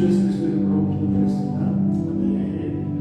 예수 그리스도 이름으로 기도드렸습니다. 아멘.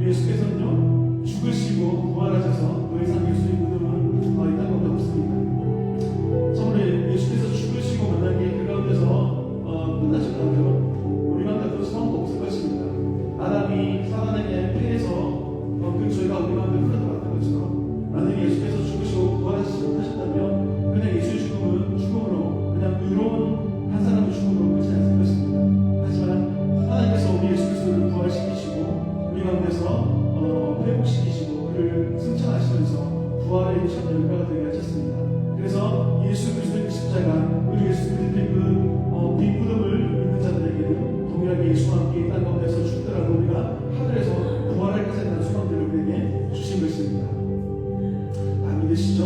우리 예수께서는요 죽으시고 부활하셔서 더 이상 예수의 무덤은 이 땅 가운데 없습니다. 참으로 예수께서 죽으시고 만약에 그 가운데서 끝나셨다면 우리 가운데 또 소망도 없을 것입니다. 아담이 사단에게 피해서 그 죄가 우리 가운데 흘러들어왔던 것처럼 만약에 예수께서 죽으시고 부활하셨다면 그냥 예수의 죽음은 죽음으로 그냥 의로운 한 사람의 죽음으로 끝이 났을 것입니다. 하지만 하나님께서 우리 예수 그리스도를 부활시키시고 우리 가운데서 회복시키시고 그를 승천하시면서 부활의 유천 열매가 되게 하셨습니다. 그래서 예수 그리스도의 십자가 우리 예수 그리스도의 그 뒷무덤을 입는 자들에게는 동일하게 예수와 함께 이 땅 가운데서 죽더라도 우리가 하늘에서 부활할 것에 대한 소망들을 우리에게 주신 것입니다. 다 믿으시죠?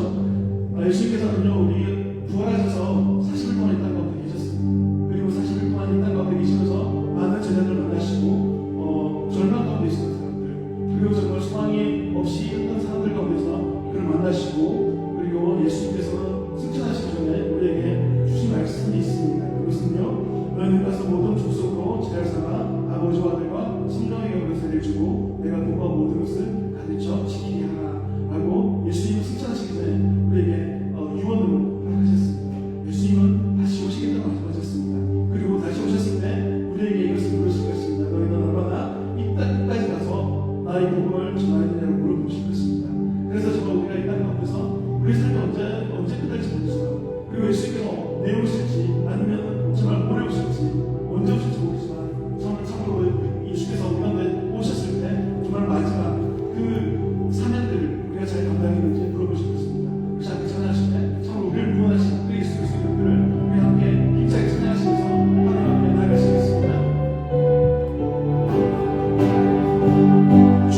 예수님께서는요 우리 부활하셔서 40일 동안 이 땅 가운데 계셨습니다. 그리고 40일 동안 이 땅 가운데 계시면서 많은 제자들을 만나시고 절망 가운데 있었던 사람들 그리고 정말 소망이 없이 있던 사람들 가운데서 그를 만나시고 그리고 예수님께서는 승천하시기 전에 우리에게 주신 말씀이 있습니다. 그것은요 너희는 가서 모든 족속으로 제자를 삼아 아버지와 아들과 성령에게 권세를 주고 내가 그와 모든 것을 가르쳐 지키게 하라 라고 예수님은 승천하시기 전에 우리에게 유언으로 하셨습니다. 예수님은 다시 오시겠다고 말씀하셨습니다. 그리고 다시 오셨을 때 우리에게 이것을 물으실 것입니다. 너희는 얼마나 이 땅 끝까지 가서 나의 복음을 전하야 되냐고 물어보실 것입니다. 그래서 정말 우리가 이 땅 가운데서 우리 삶이 언제 끝날지 모르지만 그리고 예수님께서 내일 오실지 아니면 정말 오래 오실지 언제 오실지 모르지만 참으로 예수께서 우리 가운데 오셨을 때 정말 마지막 그 사명들을 우리가 잘 감당했는지 물어보실 것입니다. 그래서 함께 찬양하실 때 참으로 우리를 구원하신 그 예수 그리스도를 우리 함께 힘차게 찬양하시면서 하나님 앞에 나아가시겠습니다. 주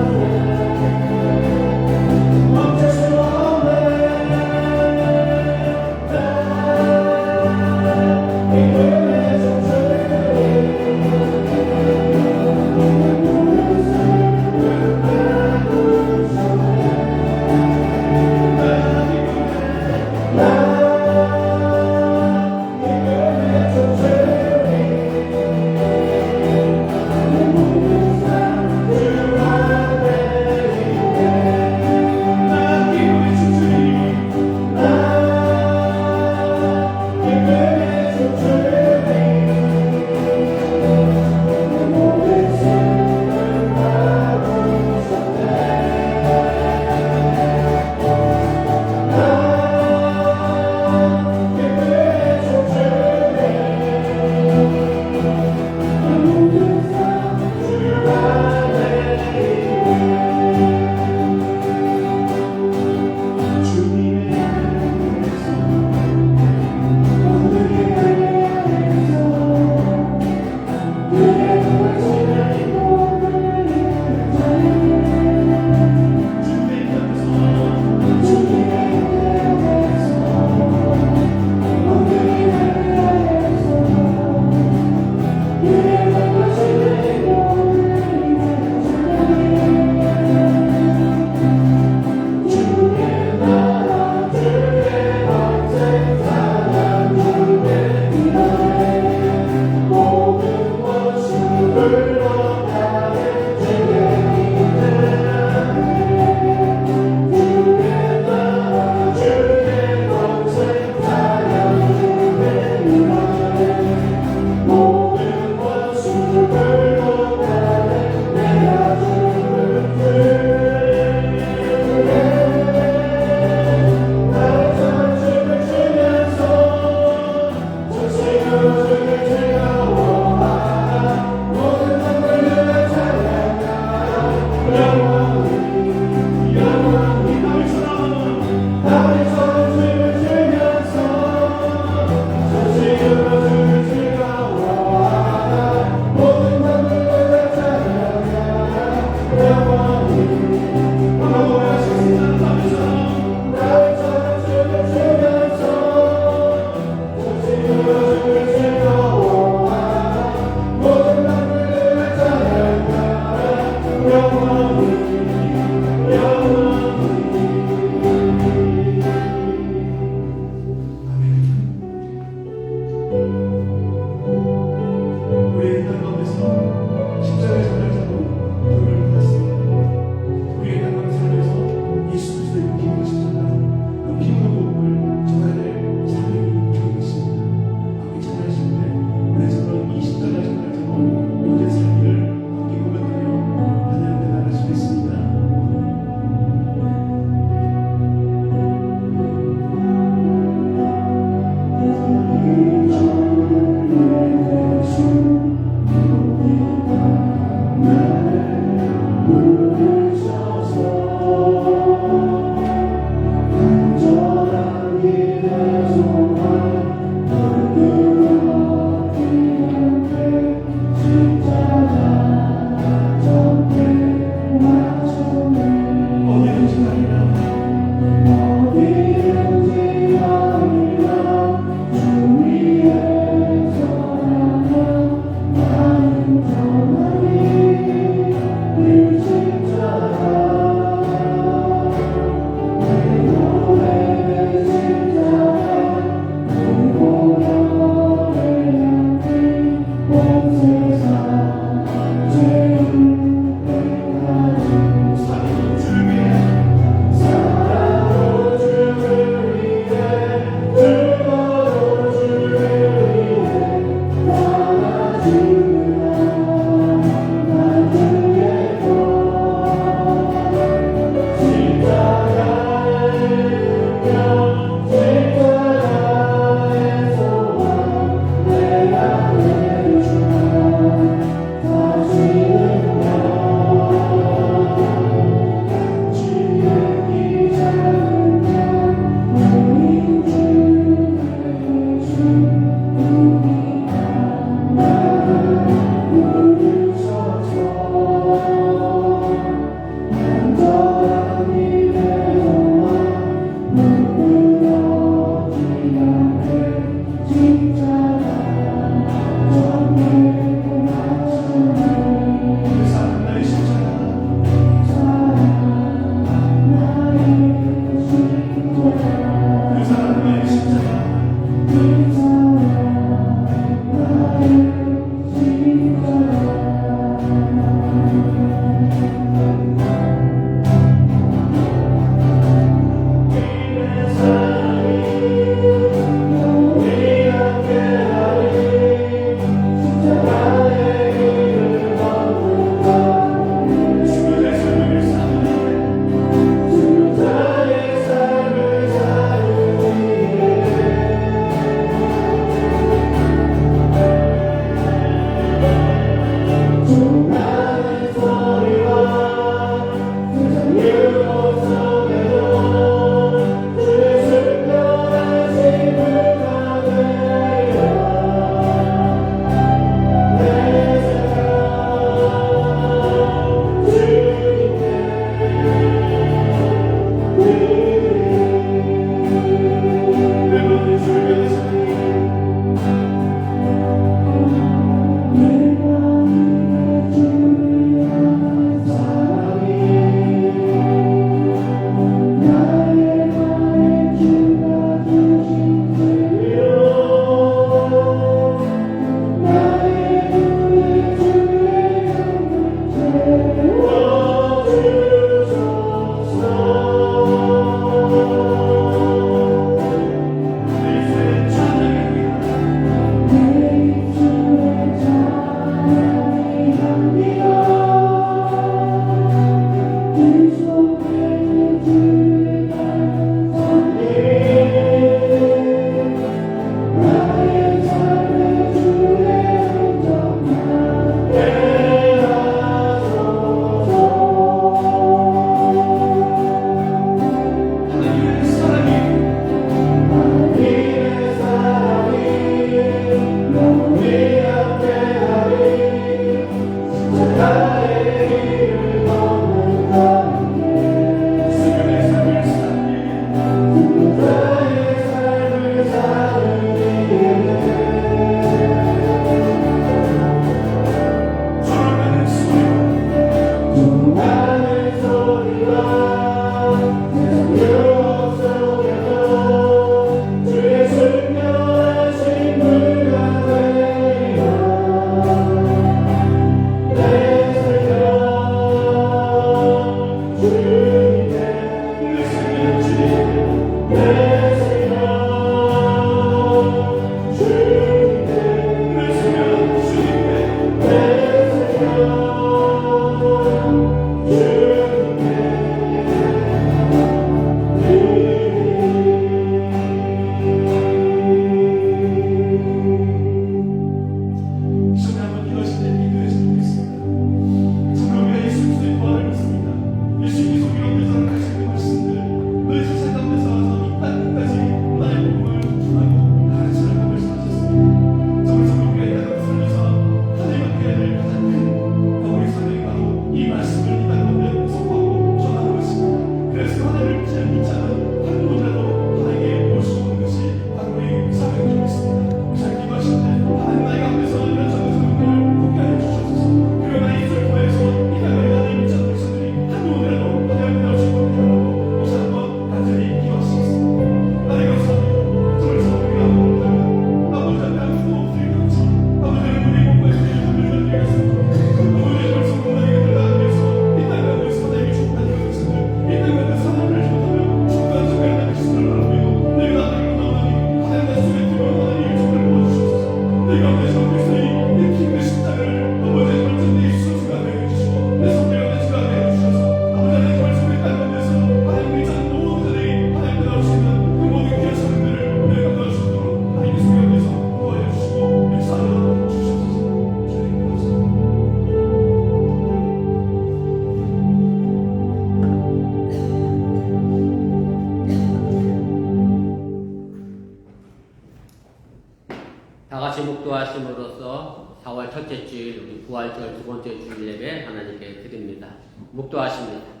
다같이 묵도하심으로써 4월 첫째 주일 우리 부활절 두 번째 주일 예배 하나님께 드립니다. 묵도하십니다.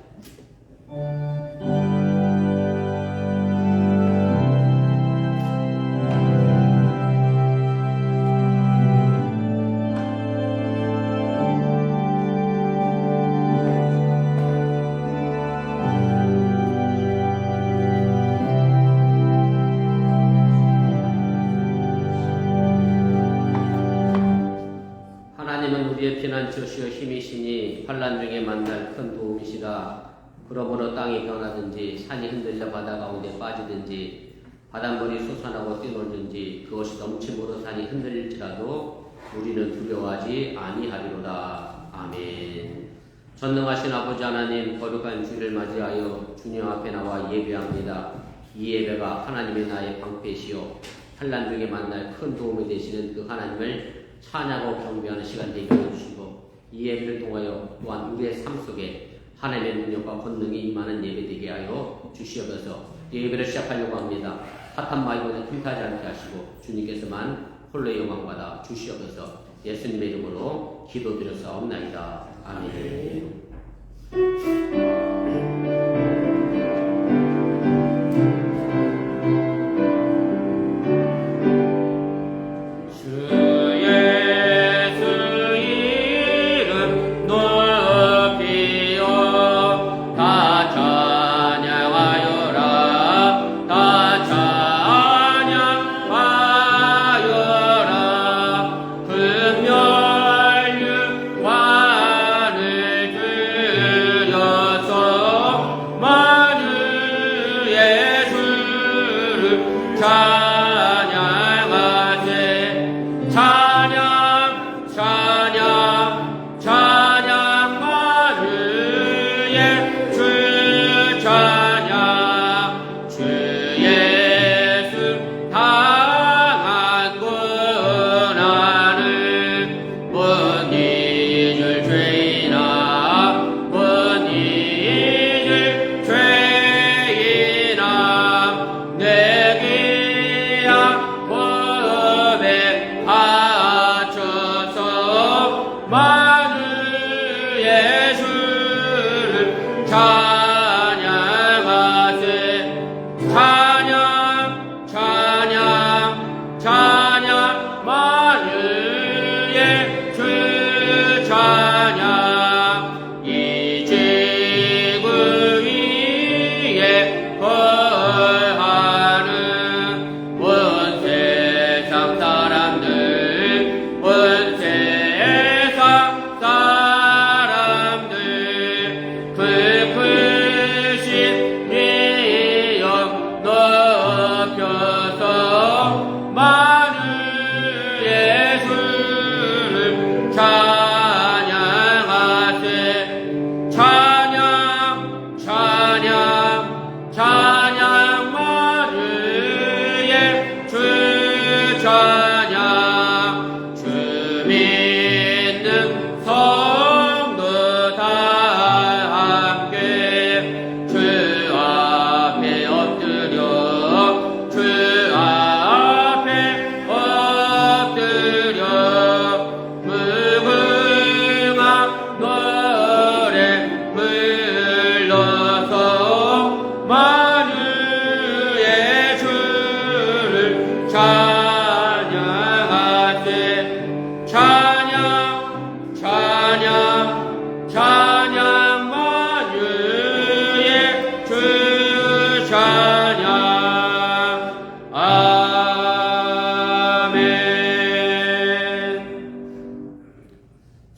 우리의 피난처시여 힘이시니 환난 중에 만날 큰 도움이시라. 그러므로 땅이 변하든지 산이 흔들려 바다 가운데 빠지든지 바닷물이 솟아나고 뛰놀든지 그것이 넘침으로 산이 흔들릴지라도 우리는 두려워하지 아니하리로다. 아멘. 전능하신 아버지 하나님, 거룩한 주일을 맞이하여 주님 앞에 나와 예배합니다. 이 예배가 하나님의 나의 방패시요 환난 중에 만날 큰 도움이 되시는 그 하나님을 찬양하고 경배하는 시간 되게 해주시고, 이 예배를 통하여 또한 우리의 삶 속에 하나님의 능력과 권능이 임하는 예배 되게 하여 주시옵소서. 예배를 시작하려고 합니다. 사탄 마귀는 틈타지 않게 하시고 주님께서만 홀로 영광받아 주시옵소서. 예수님의 이름으로 기도드렸사옵나이다. 아멘.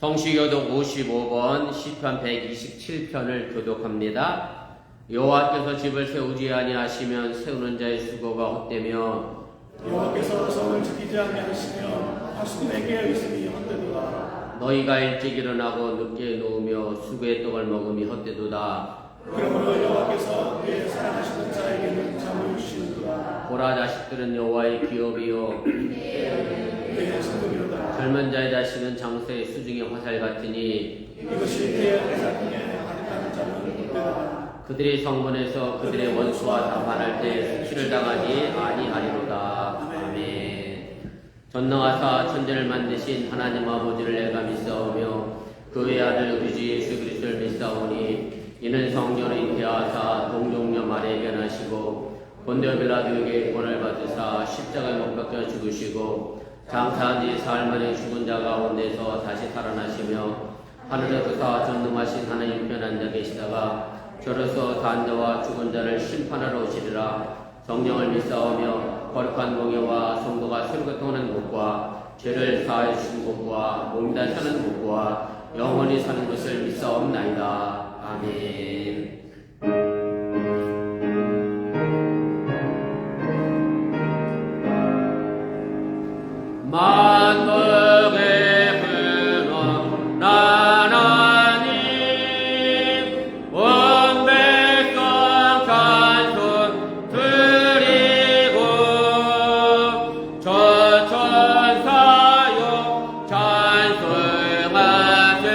성시교독 55번 시편 127편을 교독합니다. 여호와께서 집을 세우지 아니하시면 세우는 자의 수고가 헛되며 여호와께서 성을 지키지 아니하시며 하수군에 깨어 있으니 헛되도다. 너희가 일찍 일어나고 늦게 누우며 수고의 떡을 먹음이 헛되도다. 그러므로 여호와께서 그의 사랑하시는 자에게는 잠을 주시는도다. 보라, 자식들은 여호와의 기업이요 그의 성금이로다. 젊은 자의 자식은 장수의 수중의 화살 같으니 이것이 그의 회사 중에 가득한 자는 헛되도다. 그들의 성문에서 그들의 원수와 담판할 때 수치를 당하지 아니하리로다. 아멘. 전능하사 천지를 만드신 하나님 아버지를 내가 믿사오며 그 외아들 우리 주 예수 그리스도를 믿사오니 이는 성령을 잉태하사 동정녀 말에 변하시고 본디오 빌라도에게 권을 받으사 십자가에 못 박혀 죽으시고 장사한 지 사흘 만에 죽은 자 가운데서 다시 살아나시며 하늘에 그사 전능하신 하나님 편 앉아 계시다가 저로서 단 자와 죽은 자를 심판하러 오시리라. 성령을 믿사오며 거룩한 공예와 성도가 새롭게 통하는 것과 죄를 사하여 주신 것과 몸이다 사는 것과 영원히 사는 것을 믿사옵나이다. 아멘. 만국의 근원 하나님 온 백성 찬송 드리고 저천사여 찬송하세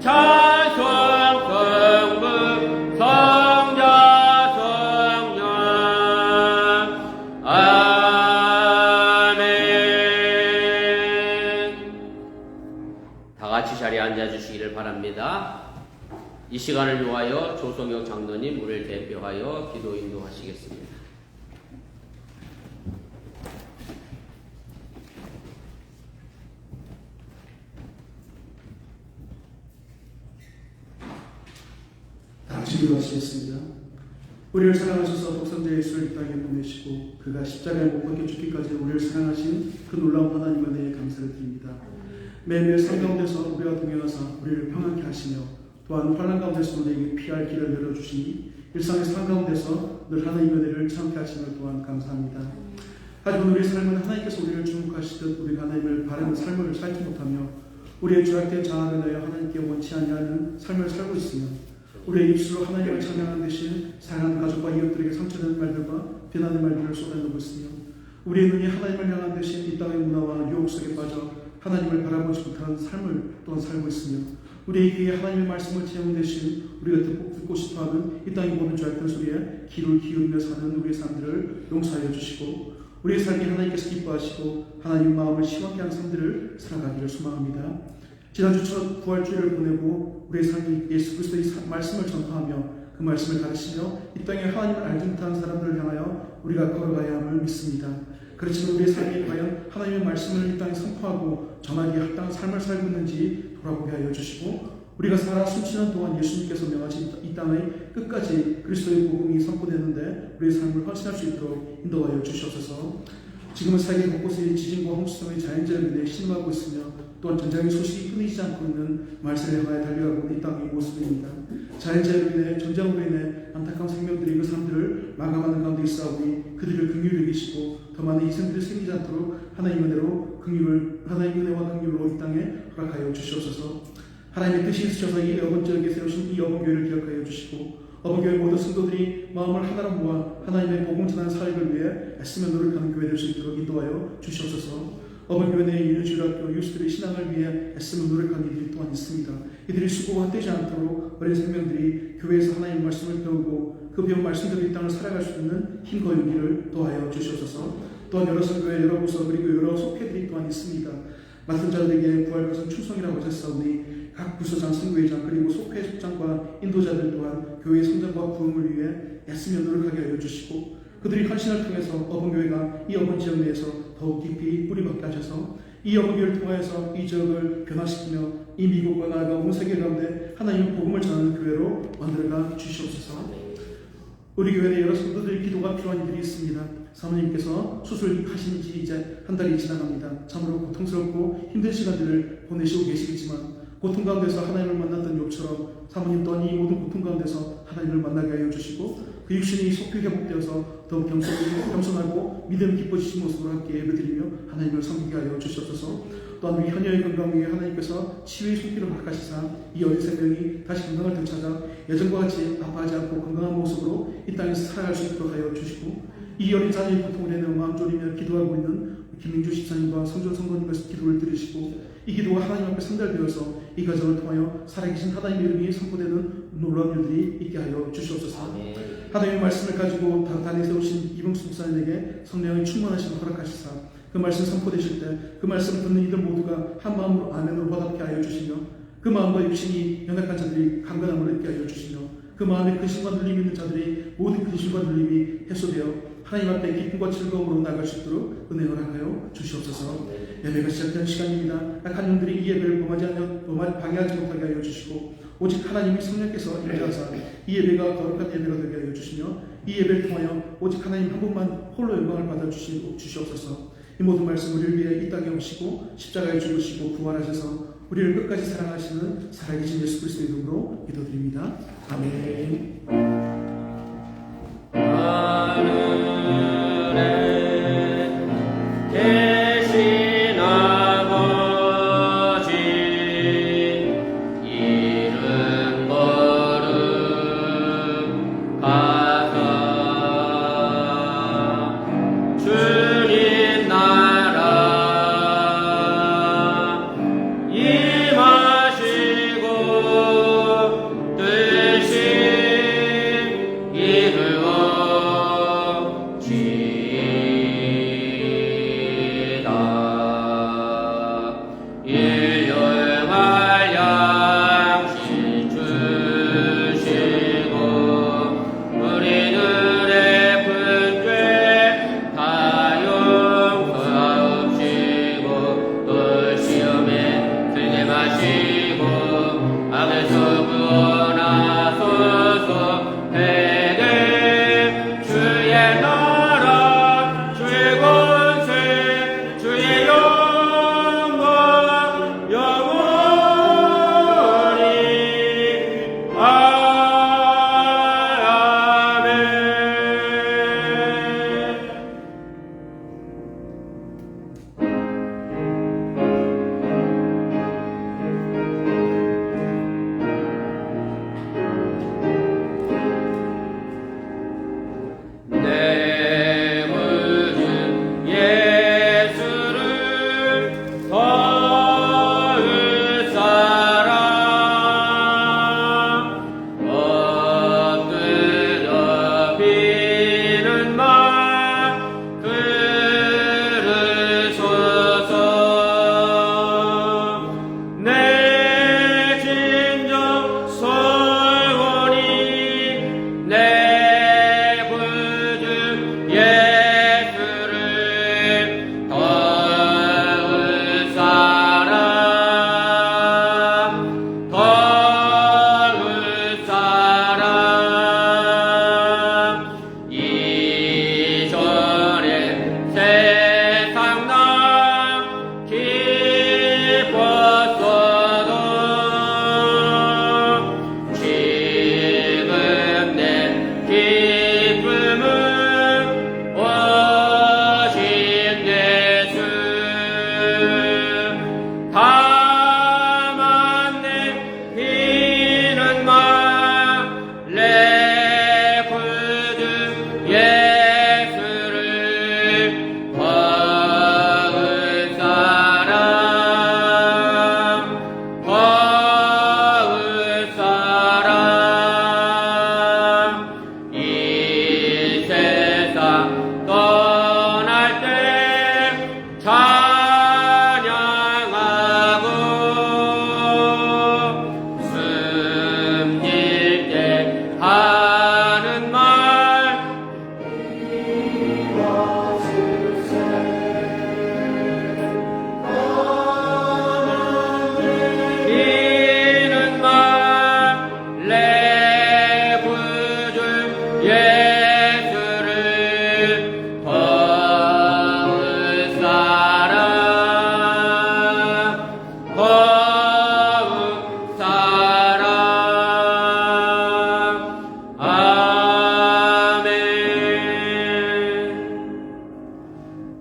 찬송 성부 성자 성령 다 같이 자리에 앉아주시기를 바랍니다. 이 시간을 위하여 조성혁 장로님 우리를 대표하여 기도 인도하시겠습니다. 다 같이 기도하시겠습니다. 우리를 사랑하셔서 독생자 예수를 이 땅에 보내시고 그가 십자가에 못 박혀 죽기까지 우리를 사랑하신 그 놀라운 하나님 은혜에 감사를 드립니다. 매일 삶 가운데서 우리와 동행하사 우리를 평안케 하시며 또한 환난 가운데서 우리에게 피할 길을 열어주시니 일상의 삶 가운데서 늘 하나님의 은혜를 참게 하심을 또한 감사합니다. 하지만 우리의 삶은 하나님께서 우리를 주목하시듯 우리가 하나님을 바라는 삶을 살지 못하며 우리의 죄악된 자아를 내어 하나님께 원치 아니하는 삶을 살고 있으며 우리의 입술로 하나님을 찬양하는 대신 사랑하는 가족과 이웃들에게 상처되는 말들과 비난의 말들을 쏟아내고 있으며 우리의 눈이 하나님을 향한 대신 이 땅의 문화와 유혹 속에 빠져 하나님을 바라보지 못하는 삶을 또한 살고 있으며 우리의 귀에 하나님의 말씀을 채우는 대신 우리가 듣고 싶어하는 이 땅의 모든 죄악된 소리에 귀를 기울이며 사는 우리의 삶들을 용서하여 주시고 우리의 삶이 하나님께서 기뻐하시고 하나님 마음을 시원케 하는 삶들을 살아가기를 소망합니다. 지난주 첫 부활주일을 보내고 우리의 삶이 예수 그리스도의 말씀을 전파하며 그 말씀을 가르치며 이 땅에 하나님을 알지 못하는 사람들을 향하여 우리가 걸어가야 함을 믿습니다. 그렇지만 우리의 삶이 과연 하나님의 말씀을 이 땅에 선포하고 전하기에 합당한 삶을 살고 있는지 돌아보게 하여 주시고 우리가 살아 숨쉬는 동안 예수님께서 명하신 이 땅의 끝까지 그리스도의 복음이 선포되는데 우리의 삶을 헌신할 수 있도록 인도하여 주시옵소서. 지금은 세계 곳곳에 지진과 홍수성의 자연재해로 인해 신음하고 있으며 또한 전쟁의 소식이 끊이지 않고 있는 말세를 향하여 달려가고 있는 이 땅의 모습입니다. 자연재해로 인해 전쟁으로 인해 안타까운 생명들이 그 사람들을 마감하는 가운데 있사오니 그들을 긍휼히 여기시고 더 많은 희생들이 생기지 않도록 하나님의 은혜로 하나님의 은혜와 긍휼로 이 땅에 허락하여 주시옵소서. 하나님의 뜻이 있으셔서 이 어번지역에 세우신 이 어번교회를 기억하여 주시고 어번교회 모든 성도들이 마음을 하나로 모아 하나님의 복음 전하는 사역을 위해 애쓰며 노력하는 교회 될 수 있도록 인도하여 주시옵소서. 어번교회 내 유주일학교 유수들의 신앙을 위해 애쓰며 노력하는 이들이 또한 있습니다. 이들이 수고가 헛되지 않도록 어린 생명들이 교회에서 하나님의 말씀을 배우고 그 배운 말씀대로 이 땅을 살아갈 수 있는 힘과 용기를 도하여 주시옵소서. 또한 여러 선교회, 여러 부서 그리고 여러 속회들이 또한 있습니다. 맡은 자들에게 부활 것은 충성이라고 하셨사오니 각 부서장, 선교회장 그리고 속회 속장과 인도자들 또한 교회의 성장과 부흥을 위해 애쓰며 노력하게 하여 주시고 그들이 헌신을 통해서 어번교회가 이 어번 지역 내에서 더욱 깊이 뿌리박게 하셔서 이 어번교회를 통하여서 이 지역을 변화시키며 이 미국과 나아가 온 세계 가운데 하나님의 복음을 전하는 교회로 만들어가 주시옵소서. 우리 교회 내 여러 성도들의 기도가 필요한 이들이 있습니다. 사모님께서 수술하신 지 이제 한 달이 지나갑니다. 참으로 고통스럽고 힘든 시간들을 보내시고 계시겠지만 고통 가운데서 하나님을 만났던 욥처럼 사모님 또한 이 모든 고통 가운데서 하나님을 만나게 하여 주시고 그 육신이 속히 회복되어서 더욱 겸손하고 믿음 기뻐지신 모습으로 함께 예배드리며 하나님을 섬기게 하여 주시옵소서. 또한 우리 현여의 건강 위에 하나님께서 치유의 손길을 허락하시사 이 어린 생명이 다시 건강을 되찾아 예전과 같이 아파하지 않고 건강한 모습으로 이 땅에서 살아갈 수 있도록 하여 주시고 이 어린 자녀의 고통을 인해 마음 졸이며 기도하고 있는 김민주 집사님과 성전 성도님께서 기도를 들으시고 이 기도가 하나님 앞에 상달되어서 이 가정을 통하여 살아계신 하나님의 이름이 선포되는 놀라운 일들이 있게 하여 주시옵소서. 아멘. 하나님의 말씀을 가지고 단에 세우신 이봉수 목사님에게 성령의 충만하심을 허락하시사 그 말씀 선포되실 때 그 말씀 듣는 이들 모두가 한 마음으로 아멘으로 화답케 하여 주시며 그 마음과 육신이 연약한 자들이 강건함을 얻게 하여 주시며 그 마음에 근심과 눌림이 있는 자들이 모든 근심과 눌림이 해소되어 하나님 앞에 기쁨과 즐거움으로 나갈 수 있도록 은혜 허락하여 주시옵소서. 예배가 시작된 시간입니다. 악한 영들이 이 예배를 방해하지 못하게 하여 주시고 오직 하나님이 성령께서 임재하사 이 예배가 거룩한 예배가 되게 하여 주시며 이 예배를 통하여 오직 하나님 한 분만 홀로 영광을 받아 주시옵소서. 이 모든 말씀 우리를 위해 이 땅에 오시고 십자가에 죽으시고 부활하셔서 우리를 끝까지 사랑하시는 살아계신 예수 그리스도의 이름으로 기도드립니다. 아멘. 대신 아버지 이른 걸음 가사 주님 나라 임하시고 뜻이 이루어지이다. 일용할 양식 주시고 우리들의 분죄 다 용서하옵시고 또 시험에 들게 마시고 악에서 구원하소서. 대개 주의 나라 주의 권세 주의 영광 영원히 아멘. 내 구주 예수를 더울 사람 엎드려 비는 말 들으소서. 내 진정 소원이 내 구주 예수를 더울 사람 더울 사람 이전에 세상 나 기뻤어도 지금 내 기쁨은 오신 예수. 다만 내 비는 말내 구주 예수를 더울 사람 더울 사람 이 세상 떠날 때 찬양하고 숨길 때 하는 말 비는 말내 구주 예수를 더울 사람 더울 사람 아멘.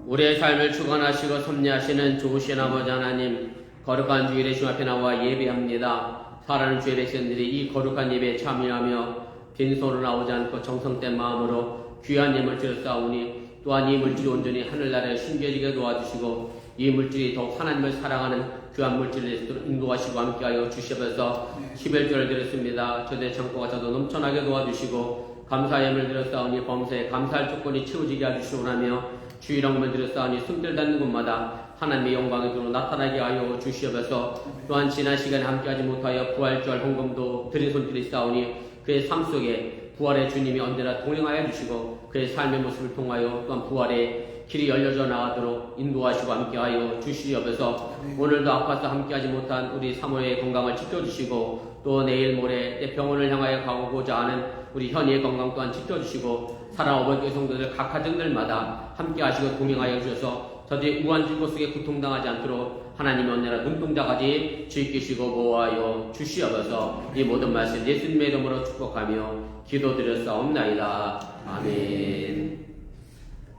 우리의 삶을 주관하시고 섭리하시는 좋으신 아버지 하나님, 거룩한 주일의 주 앞에 나와 예배합니다. 사랑하는 주의 백성들이 이 거룩한 예배에 참여하며 빈손으로 나오지 않고 정성된 마음으로 귀한 예물을 드렸사오니 또한 이 물질이 온전히 하늘나라에 숨겨지게 도와주시고 이 물질이 더욱 하나님을 사랑하는 귀한 물질을 인도하시고 함께하여 주시옵소서. 11절을 드렸습니다. 저대 창고가 저도 넘쳐나게 도와주시고 감사 예물을 드렸사오니 범사에 감사할 조건이 채워지게 해주시오라며 주일학문을 드렸사오니 숨길 닿는 곳마다 하나님의 영광이 도로 나타나게 하여 주시옵소서. 또한 지난 시간에 함께하지 못하여 부활절 헌금도 드린 손길이 있사오니 그의 삶 속에 부활의 주님이 언제나 동행하여 주시고 그의 삶의 모습을 통하여 또한 부활의 길이 열려져 나가도록 인도하시고 함께하여 주시옵소서. 오늘도 아파서 함께하지 못한 우리 사모의 건강을 지켜주시고 또 내일 모레 내 병원을 향하여 가고자 하는 우리 현이의 건강 또한 지켜주시고 사랑 어버이 성도들 각 가정들마다 함께하시고 동행하여 주셔서 저들이 우한 질고 속에 고통당하지 않도록 하나님의 언제나 눈동자까지 지키시고 보호하여 주시옵소서. 이 모든 말씀 예수님의 이름으로 축복하며 기도드렸사옵나이다. 아멘.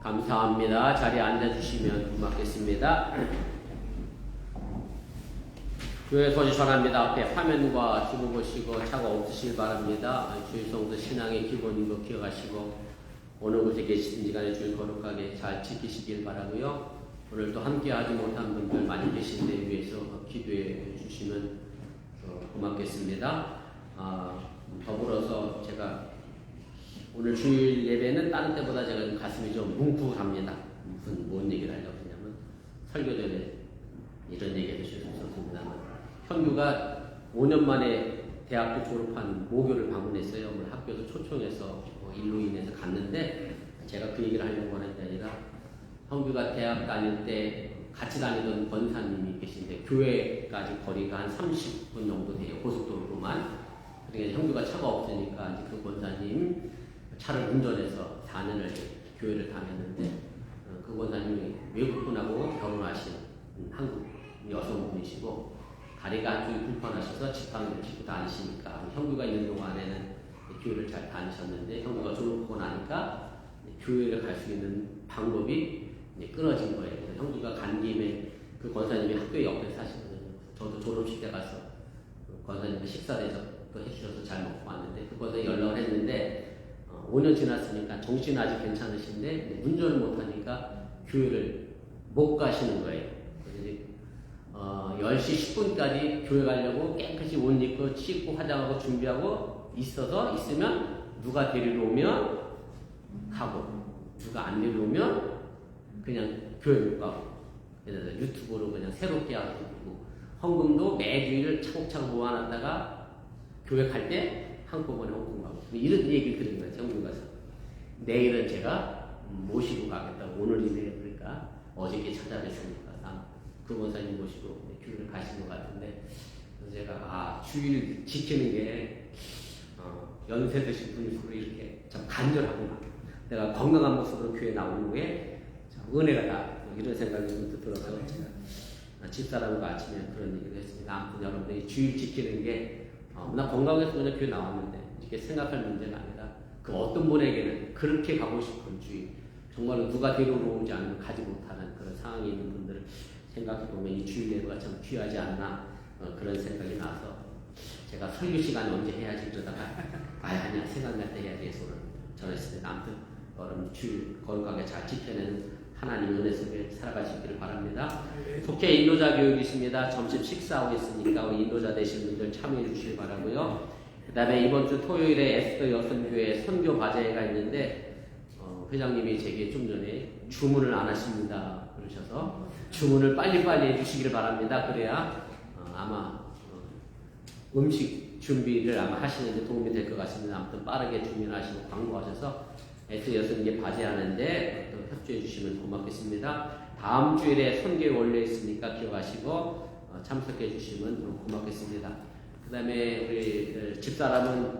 감사합니다. 자리에 앉아주시면 고맙겠습니다. 교회 소식 전합니다. 앞에 화면과 두고 보시고 차가 없으실 바랍니다. 주일 성도 신앙의 기본인 거 기억하시고 어느 곳에 계시든지 간에 주일 거룩하게 잘 지키시길 바라고요. 오늘도 함께 하지 못한 분들 많이 계신데 위해서 기도해 주시면 고맙겠습니다. 더불어서 제가 오늘 주일 예배는 다른 때보다 제가 가슴이 좀 뭉클합니다. 뭔 얘기를 하려고 하냐면 설교 전에 이런 얘기 해주실 수 없었습니다만 현규가 5년 만에 대학교 졸업한 모교를 방문했어요. 오늘 학교에서 초청해서 일로 인해서 갔는데 제가 그 얘기를 하려고 하는 게 아니라 현규가 대학 다닐 때 같이 다니던 권사님이 계신데 교회까지 거리가 한 30분 정도 돼요. 고속도로로만. 그러니까 현규가 차가 없으니까 이제 그 권사님 차를 운전해서 4년을 교회를 다녔는데 그 권사님이 외국분하고 결혼하신 한국 여성분이시고 다리가 아주 불편하셔서 지팡이를 짚고 다니시니까 현규가 있는 동안에는 교회를 잘 다니셨는데 현규가 졸업하고 나니까 교회를 갈 수 있는 방법이 끊어진 거예요. 그래서 현규가 간 김에 그 권사님이 학교 옆에 사시거든요. 저도 졸업식 때 가서 권사님과 식사 대접도 해주셔서 잘 먹고 왔는데 그 권사님 연락을 했는데 5년 지났으니까 정신 아직 괜찮으신데 운전을 못하니까 교회를 못 가시는 거예요. 그래서 10시 10분까지 교회 가려고 깨끗이 옷 입고 씻고 화장하고 준비하고 있으면 누가 데리러 오면 가고 누가 안 데리러 오면 그냥 교회 못 가고 그래서 유튜브로 그냥 새롭게 하고 헌금도 매주일 차곡차곡 모아놨다가 교회 갈 때 한꺼번에 헌금 가고 이런 얘기를 들은 거예요. 정부 가서 내일은 제가 모시고 가겠다고 오늘이네요. 그러니까 어저께 찾아뵀으니까 그 권사님 모시고 교회를 가신 것 같은데 그래서 제가 주일 지키는 게 연세 드신 분일수록 이렇게 참 간절하구나. 내가 건강한 모습으로 교회 나오는 게 참 은혜가 다 이런 생각이 좀 들어서 제가 집사람과 아침에 그런 얘기를 했습니다. 아무튼 여러분들이 주일 지키는 게 나 건강해서 그냥 교회 나왔는데 이렇게 생각할 문제가 아니라 그 어떤 분에게는 그렇게 가고 싶은 주일 정말로 누가 데리러 오지 않으면 가지 못하는 그런 상황에 있는 분들을 생각해보면 이 주일 예배가 참 귀하지 않나 그런 생각이 나서 제가 설교 시간에 언제 해야지 그러다가 아니야 생각날 때 해야지 해서 전했습니다. 아무튼 여러분 주일 거룩하게 잘 지켜내는 하나님 은혜 속에 살아가시기를 바랍니다. 속해 인도자 교육이 있습니다. 점심 식사하고 있으니까 우리 인도자 되신 분들 참여해 주시기 바라고요. 그 다음에 이번 주 토요일에 에스더 여성교회 선교 과제가 있는데 회장님이 제게 좀 전에 주문을 안 하십니다 그러셔서 주문을 빨리빨리 해주시기를 바랍니다. 그래야 아마 음식 준비를 아마 하시는데 도움이 될 것 같습니다. 아무튼 빠르게 주문하시고 광고하셔서 에스더 여성교회 과제하는데 또 협조해 주시면 고맙겠습니다. 다음 주일에 선교 원래 있으니까 기억하시고 참석해 주시면 고맙겠습니다. 그 다음에 우리 집사람은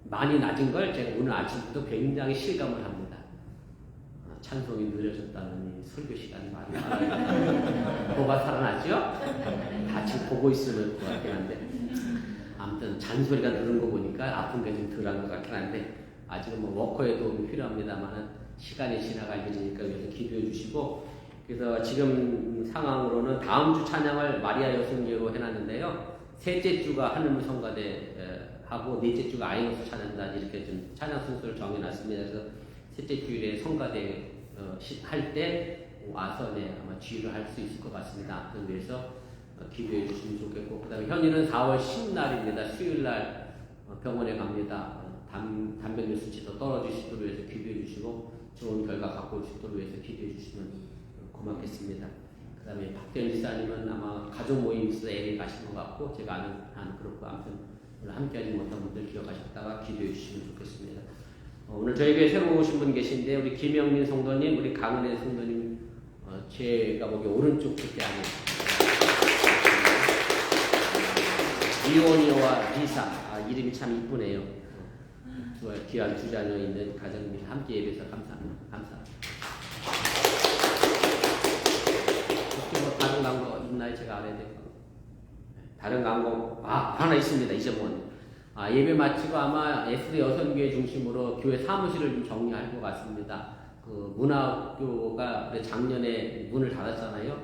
많이 낮은 걸 제가 오늘 아침부터 굉장히 실감을 합니다. 찬송이 느려졌다느니 설교 시간이 많이 많아요. 뭐가 살아났죠? 다 지금 보고 있으면 것 같긴 한데 아무튼 잔소리가 늘은 거 보니까 아픈 게 좀 덜한 것 같긴 한데 아직은 워커의 도움이 필요합니다만 시간이 지나갈 일이니까 위해서 기도해 주시고 그래서 지금 상황으로는 다음 주 찬양을 마리아 여성교회로 해놨는데요. 셋째 주가 하늘문 성가대 하고 넷째 주가 아이노스 찬양단 이렇게 좀 찬양 순서를 정해놨습니다. 그래서 셋째 주일에 성가대 할 때 와서 아마 주의를 할 수 있을 것 같습니다. 그걸 위해서 기도해 주시면 좋겠고 그 다음에 현이는 4월 10날입니다. 수요일날 병원에 갑니다. 단백질 수치도 떨어지시도록 위해서 기도해 주시고 좋은 결과 갖고 올 수 있도록 위해서 기도해 주시면 고맙겠습니다. 그 다음에 박대현 지사님은 아마 가족 모임 있어서 LA 가신 것 같고 제가 아는 한 그렇고 아무튼 오늘 함께하지 못한 분들 기억하셨다가 기도해 주시면 좋겠습니다. 오늘 저희 교회 새로 오신 분 계신데 우리 김영민 성도님, 우리 강은혜 성도님 제가 보기에 오른쪽 끝에 아닌 이원이와 리사 이름이 참 이쁘네요. 귀한 두 자녀 있는 가정입니다. 함께 예배해서 감사합니다. 감사합니다. 다른 광고 하나 있습니다. 잊어본. 예배 마치고 아마 에스더 여성교회 중심으로 교회 사무실을 좀 정리할 것 같습니다. 그 문화학교가 작년에 문을 닫았잖아요.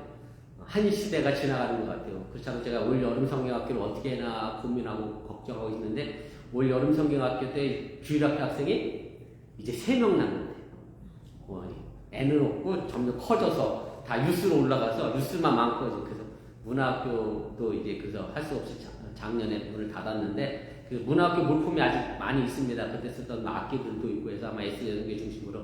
한 시대가 지나가는 것 같아요. 그렇다고 제가 올 여름 성경학교를 어떻게 해나 고민하고 걱정하고 있는데 올 여름 성경학교 때 주일학교 학생이 이제 3명 남는데 애는 없고 점점 커져서 다 뉴스로 올라가서 뉴스만 많고 그래서 문화학교도 이제 그래서 할 수 없이 작년에 문을 닫았는데 그 문화학교 물품이 아직 많이 있습니다. 그때 쓰던 악기들도 있고 해서 아마 S여성교회 중심으로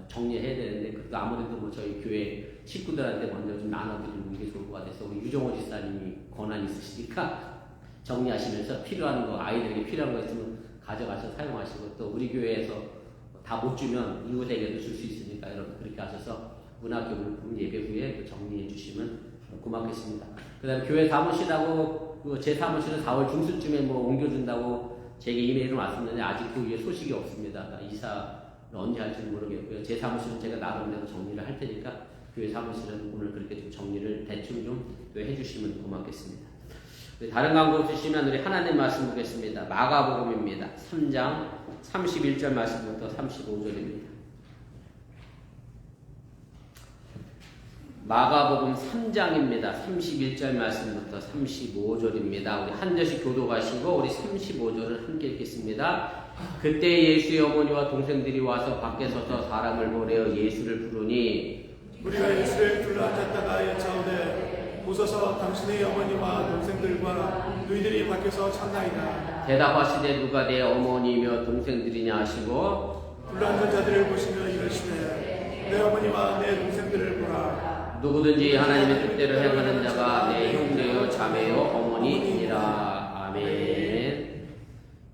정리해야 되는데 그것도 아무래도 뭐 저희 교회 식구들한테 먼저 좀 나눠드리는 게 좋을 것 같아서 우리 유정호 지사님이 권한이 있으시니까 정리하시면서 필요한 거 아이들에게 필요한 거 있으면 가져가서 사용하시고 또 우리 교회에서 다 못 주면 이웃에게도 줄 수 있으니까 여러분 그렇게 하셔서 문학교 물품 예배 후에 정리해 주시면 고맙겠습니다. 그 다음에 교회 사무실하고 제 사무실은 4월 중순쯤에 뭐 옮겨준다고 제게 이메일은 왔었는데 아직 그 위에 소식이 없습니다. 그러니까 이사를 언제 할지는 모르겠고요. 제 사무실은 제가 나름대로 정리를 할 테니까 교회 사무실은 오늘 그렇게 좀 정리를 대충 좀 해주시면 고맙겠습니다. 다른 광고 없으시면 우리 하나님 말씀 보겠습니다. 마가복음입니다. 3장 31절 말씀부터 35절입니다. 마가복음 3장입니다. 31절 말씀부터 35절입니다. 우리 한 절씩 교도하시고 우리 35절을 함께 읽겠습니다. 그때 예수의 어머니와 동생들이 와서 밖에 서서 사람을 보내어 예수를 부르니 우리가 예수를 둘러앉았다가 여짜오되 보소서 당신의 어머니와 동생들과 너희들이 밖에서 찾나이다. 대답하시되 누가 내 어머니며 동생들이냐 하시고 둘러앉은 자들을 보시며 이르시되 내 어머니와 내 동생들을 보라. 누구든지 하나님의 뜻대로 행하는 자가 내 형제요 자매요 어머니이니라. 아멘.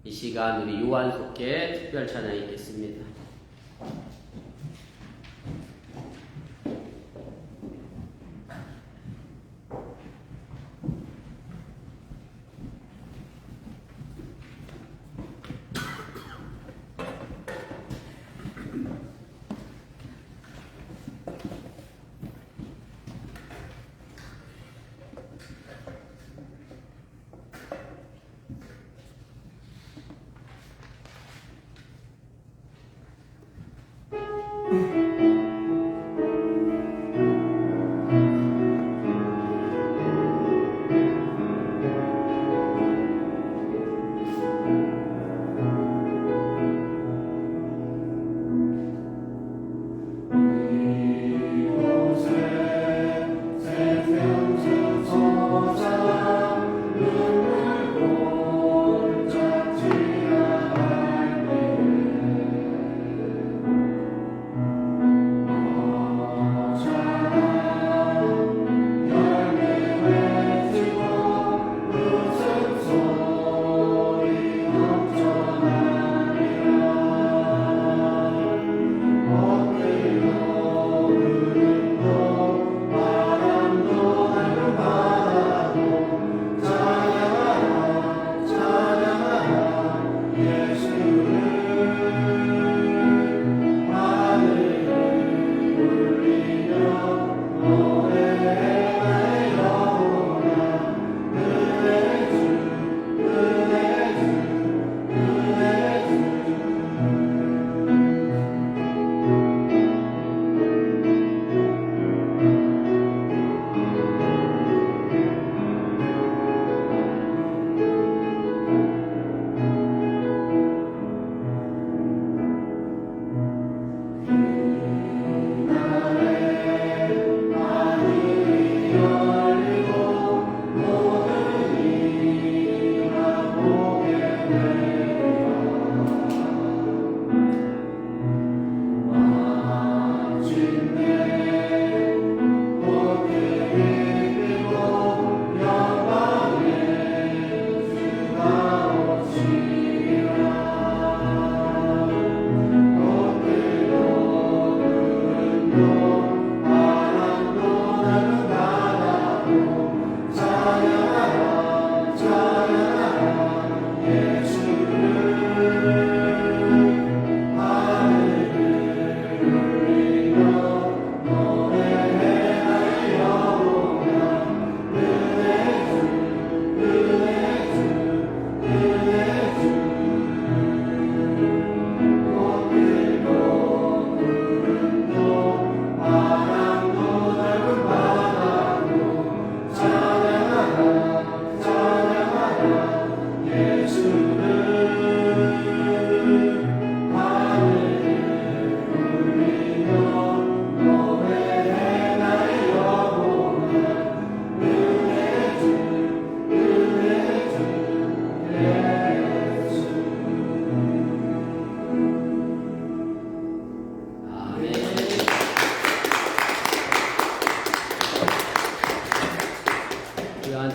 이 시간 우리 요한속회 특별 찬양 읽겠습니다.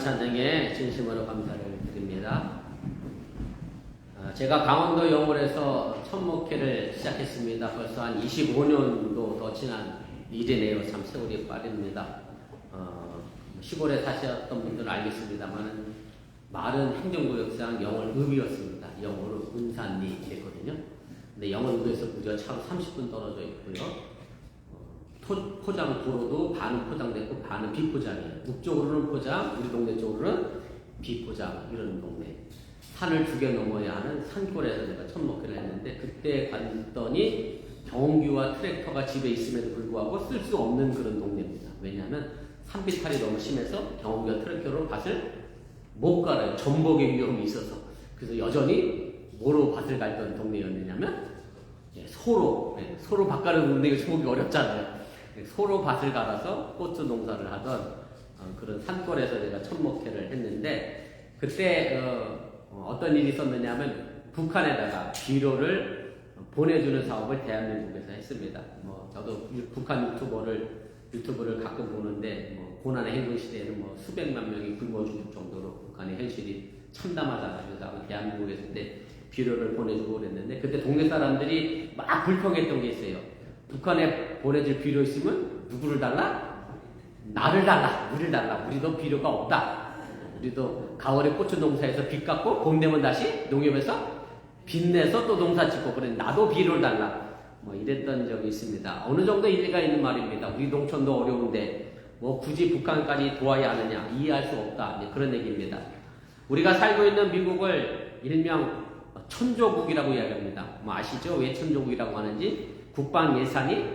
찬양에 진심으로 감사를 드립니다. 제가 강원도 영월에서 첫 목회를 시작했습니다. 벌써 한 25년도 더 지난 일이네요. 참 세월이 빠릅니다. 시골에 사셨던 분들은 알겠습니다만 말은 행정구역상 영월읍이었습니다. 영월읍 은산리 됐거든요. 근데 영월읍에서 무려 차로 30분 떨어져 있고요. 포장 도로도 반은 포장됐고 반은 비포장이에요. 북쪽으로는 포장, 우리 동네 쪽으로는 비포장 이런 동네. 산을 2개 넘어야 하는 산골에서 제가 첫 목회를 했는데 그때 갔더니 경운기와 트랙터가 집에 있음에도 불구하고 쓸 수 없는 그런 동네입니다. 왜냐하면 산비탈이 너무 심해서 경운기와 트랙터로 밭을 못 갈아요. 전복의 위험이 있어서. 그래서 여전히 뭐로 밭을 갈던 동네였느냐면 소로 밭 가는 동네가 주목이 어렵잖아요. 소로 밭을 갈아서 고추 농사를 하던 그런 산골에서 제가 첫 목회를 했는데 그때 어떤 일이 있었느냐면 북한에다가 비료를 보내주는 사업을 대한민국에서 했습니다. 저도 북한 유튜브를 가끔 보는데 고난의 행군 시대에는 수백만 명이 굶어 죽을 정도로 북한의 현실이 참담하잖아요. 그래서 대한민국에서 그때 비료를 보내주고 그랬는데 그때 동네 사람들이 막 불평했던 게 있어요. 북한에 보내줄 비료 있으면 누구를 달라? 나를 달라. 우리를 달라. 우리도 비료가 없다. 우리도 가을에 고추 농사에서 빚 갚고 봄 되면 다시 농협에서 빚내서 또 농사 짓고 그래 나도 비료를 달라. 이랬던 적이 있습니다. 어느 정도 일리가 있는 말입니다. 우리 농촌도 어려운데 굳이 북한까지 도와야 하느냐 이해할 수 없다. 그런 얘기입니다. 우리가 살고 있는 미국을 일명 천조국이라고 이야기합니다. 아시죠? 왜 천조국이라고 하는지? 국방 예산이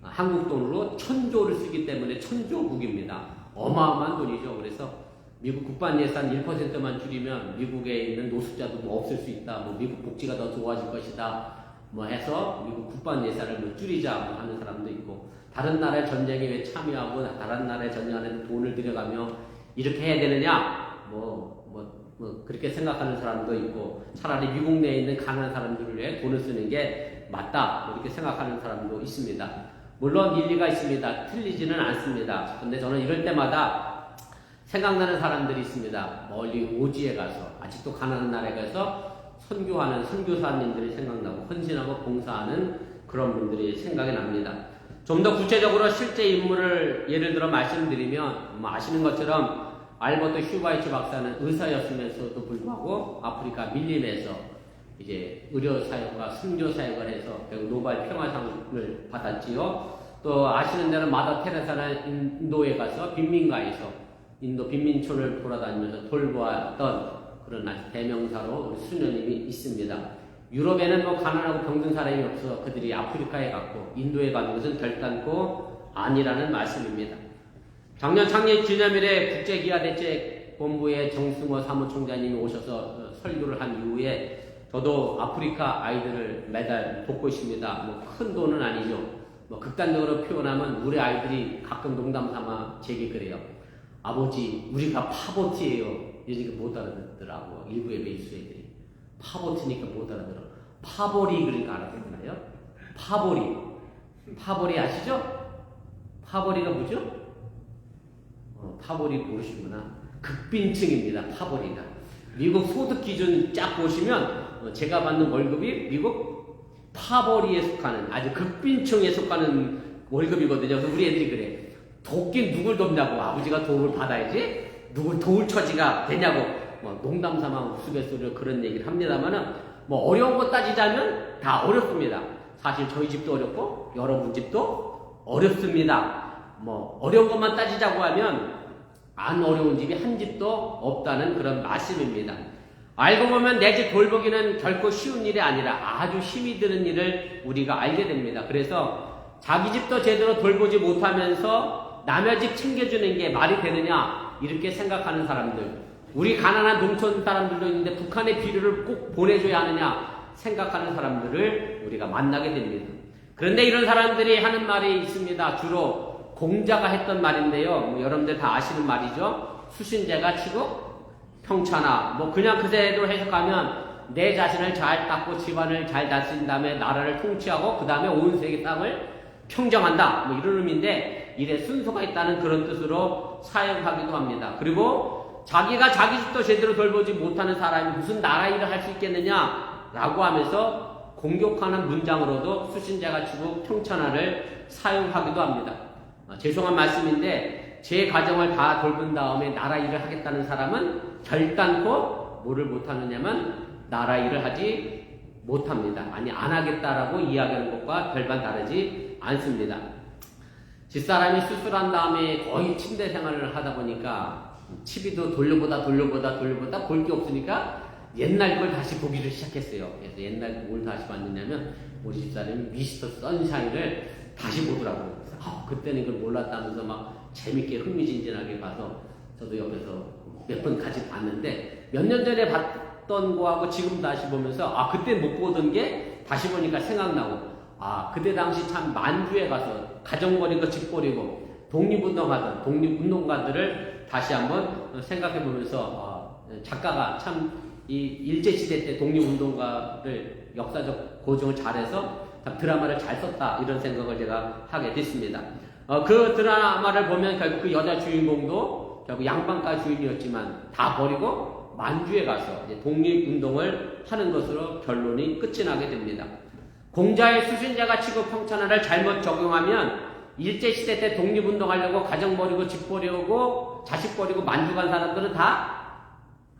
한국 돈으로 1000조를 쓰기 때문에 천조국입니다. 어마어마한 돈이죠. 그래서 미국 국방 예산 1%만 줄이면 미국에 있는 노숙자도 없을 수 있다. 미국 복지가 더 좋아질 것이다. 해서 미국 국방 예산을 줄이자 하는 사람도 있고 다른 나라의 전쟁에 왜 참여하고 다른 나라의 전쟁에 돈을 들여가며 이렇게 해야 되느냐? 그렇게 생각하는 사람도 있고 차라리 미국 내에 있는 가난한 사람들을 위해 돈을 쓰는 게 맞다 이렇게 생각하는 사람도 있습니다. 물론 일리가 있습니다. 틀리지는 않습니다. 근데 저는 이럴 때마다 생각나는 사람들이 있습니다. 멀리 오지에 가서 아직도 가난한 나라에 가서 선교하는 선교사님들이 생각나고 헌신하고 봉사하는 그런 분들이 생각이 납니다. 좀 더 구체적으로 실제 인물을 예를 들어 말씀드리면 아시는 것처럼 알버트 휴바이츠 박사는 의사였음에도 불구하고 아프리카 밀림에서 이제 의료사역과 선교사역을 해서 결국 노벨 평화상을 받았지요. 또 아시는 대로 마더 테레사는 인도에 가서 빈민가에서 인도 빈민촌을 돌아다니면서 돌보았던 그런 아주 대명사로 우리 수녀님이 있습니다. 유럽에는 가난하고 병든 사람이 없어 그들이 아프리카에 갔고 인도에 가는 것은 결단코 아니라는 말씀입니다. 작년 창립 기념일에 국제기아대책본부의 정승호 사무총장님이 오셔서 설교를 한 이후에 저도 아프리카 아이들을 매달 돕고 있습니다. 큰 돈은 아니죠. 극단적으로 표현하면 우리 아이들이 가끔 농담 삼아 제게 그래요. 아버지, 우리가 파버티예요. 이렇게 못 알아듣더라고. 일부의 베이스 애들이. 파버티니까 못 알아들어. 파벌이 그러니까 알아듣나요? 파벌이 아시죠? 파벌이가 뭐죠? 파벌이 모르시구나. 극빈층입니다. 파벌이가. 미국 소득 기준 쫙 보시면 제가 받는 월급이 미국 파벌이에 속하는 아주 극빈층에 속하는 월급이거든요. 그래서 우리 애들이 그래. 돕긴 누굴 돕냐고. 아버지가 도움을 받아야지. 누굴 도울 처지가 되냐고. 농담 삼아 우스갯소리로 그런 얘기를 합니다만은 어려운 거 따지자면 다 어렵습니다. 사실 저희 집도 어렵고 여러분 집도 어렵습니다. 어려운 것만 따지자고 하면 안 어려운 집이 한 집도 없다는 그런 말씀입니다. 알고 보면 내 집 돌보기는 결코 쉬운 일이 아니라 아주 힘이 드는 일을 우리가 알게 됩니다. 그래서 자기 집도 제대로 돌보지 못하면서 남의 집 챙겨주는 게 말이 되느냐 이렇게 생각하는 사람들, 우리 가난한 농촌 사람들도 있는데 북한의 비료를 꼭 보내줘야 하느냐 생각하는 사람들을 우리가 만나게 됩니다. 그런데 이런 사람들이 하는 말이 있습니다. 주로 공자가 했던 말인데요. 여러분들 다 아시는 말이죠. 수신제가 치고 평차나 그냥 그대로 해석하면 내 자신을 잘 닦고 집안을 잘 다스린 다음에 나라를 통치하고 그 다음에 온 세계 땅을 평정한다. 이런 의미인데 일에 순서가 있다는 그런 뜻으로 사용하기도 합니다. 그리고 자기가 자기 집도 제대로 돌보지 못하는 사람이 무슨 나라 일을 할 수 있겠느냐라고 하면서 공격하는 문장으로도 수신제가 치고 평천하를 사용하기도 합니다. 죄송한 말씀인데 제 가정을 다 돌본 다음에 나라 일을 하겠다는 사람은 결단코 뭐를 못하느냐면 나라 일을 하지 못합니다. 아니 안 하겠다라고 이야기하는 것과 별반 다르지 않습니다. 집사람이 수술한 다음에 거의 침대 생활을 하다 보니까 TV도 돌려보다 볼 게 없으니까 옛날 걸 다시 보기를 시작했어요. 그래서 옛날 뭘 다시 봤느냐면 우리 집사람이 미스터 선샤인을 다시 보더라고요. 그래서 그때는 이걸 몰랐다면서 막 재밌게 흥미진진하게 봐서 저도 옆에서 몇 번 같이 봤는데 몇 년 전에 봤던 거하고 지금 다시 보면서 그때 못 보던 게 다시 보니까 생각나고 그때 당시 참 만주에 가서 가정 버리고 집 버리고 독립운동하던 독립운동가들을 다시 한번 생각해 보면서 작가가 참 이 일제시대 때 독립운동가를 역사적 고증을 잘해서 참 드라마를 잘 썼다 이런 생각을 제가 하게 됐습니다. 그 드라마를 보면 결국 그 여자 주인공도 결국 양반가 주인이었지만 다 버리고 만주에 가서 이제 독립운동을 하는 것으로 결론이 끝이 나게 됩니다. 공자의 수신제가 치고 평천하를 잘못 적용하면 일제시대 때 독립운동하려고 가정 버리고 집 버리고 자식 버리고 만주 간 사람들은 다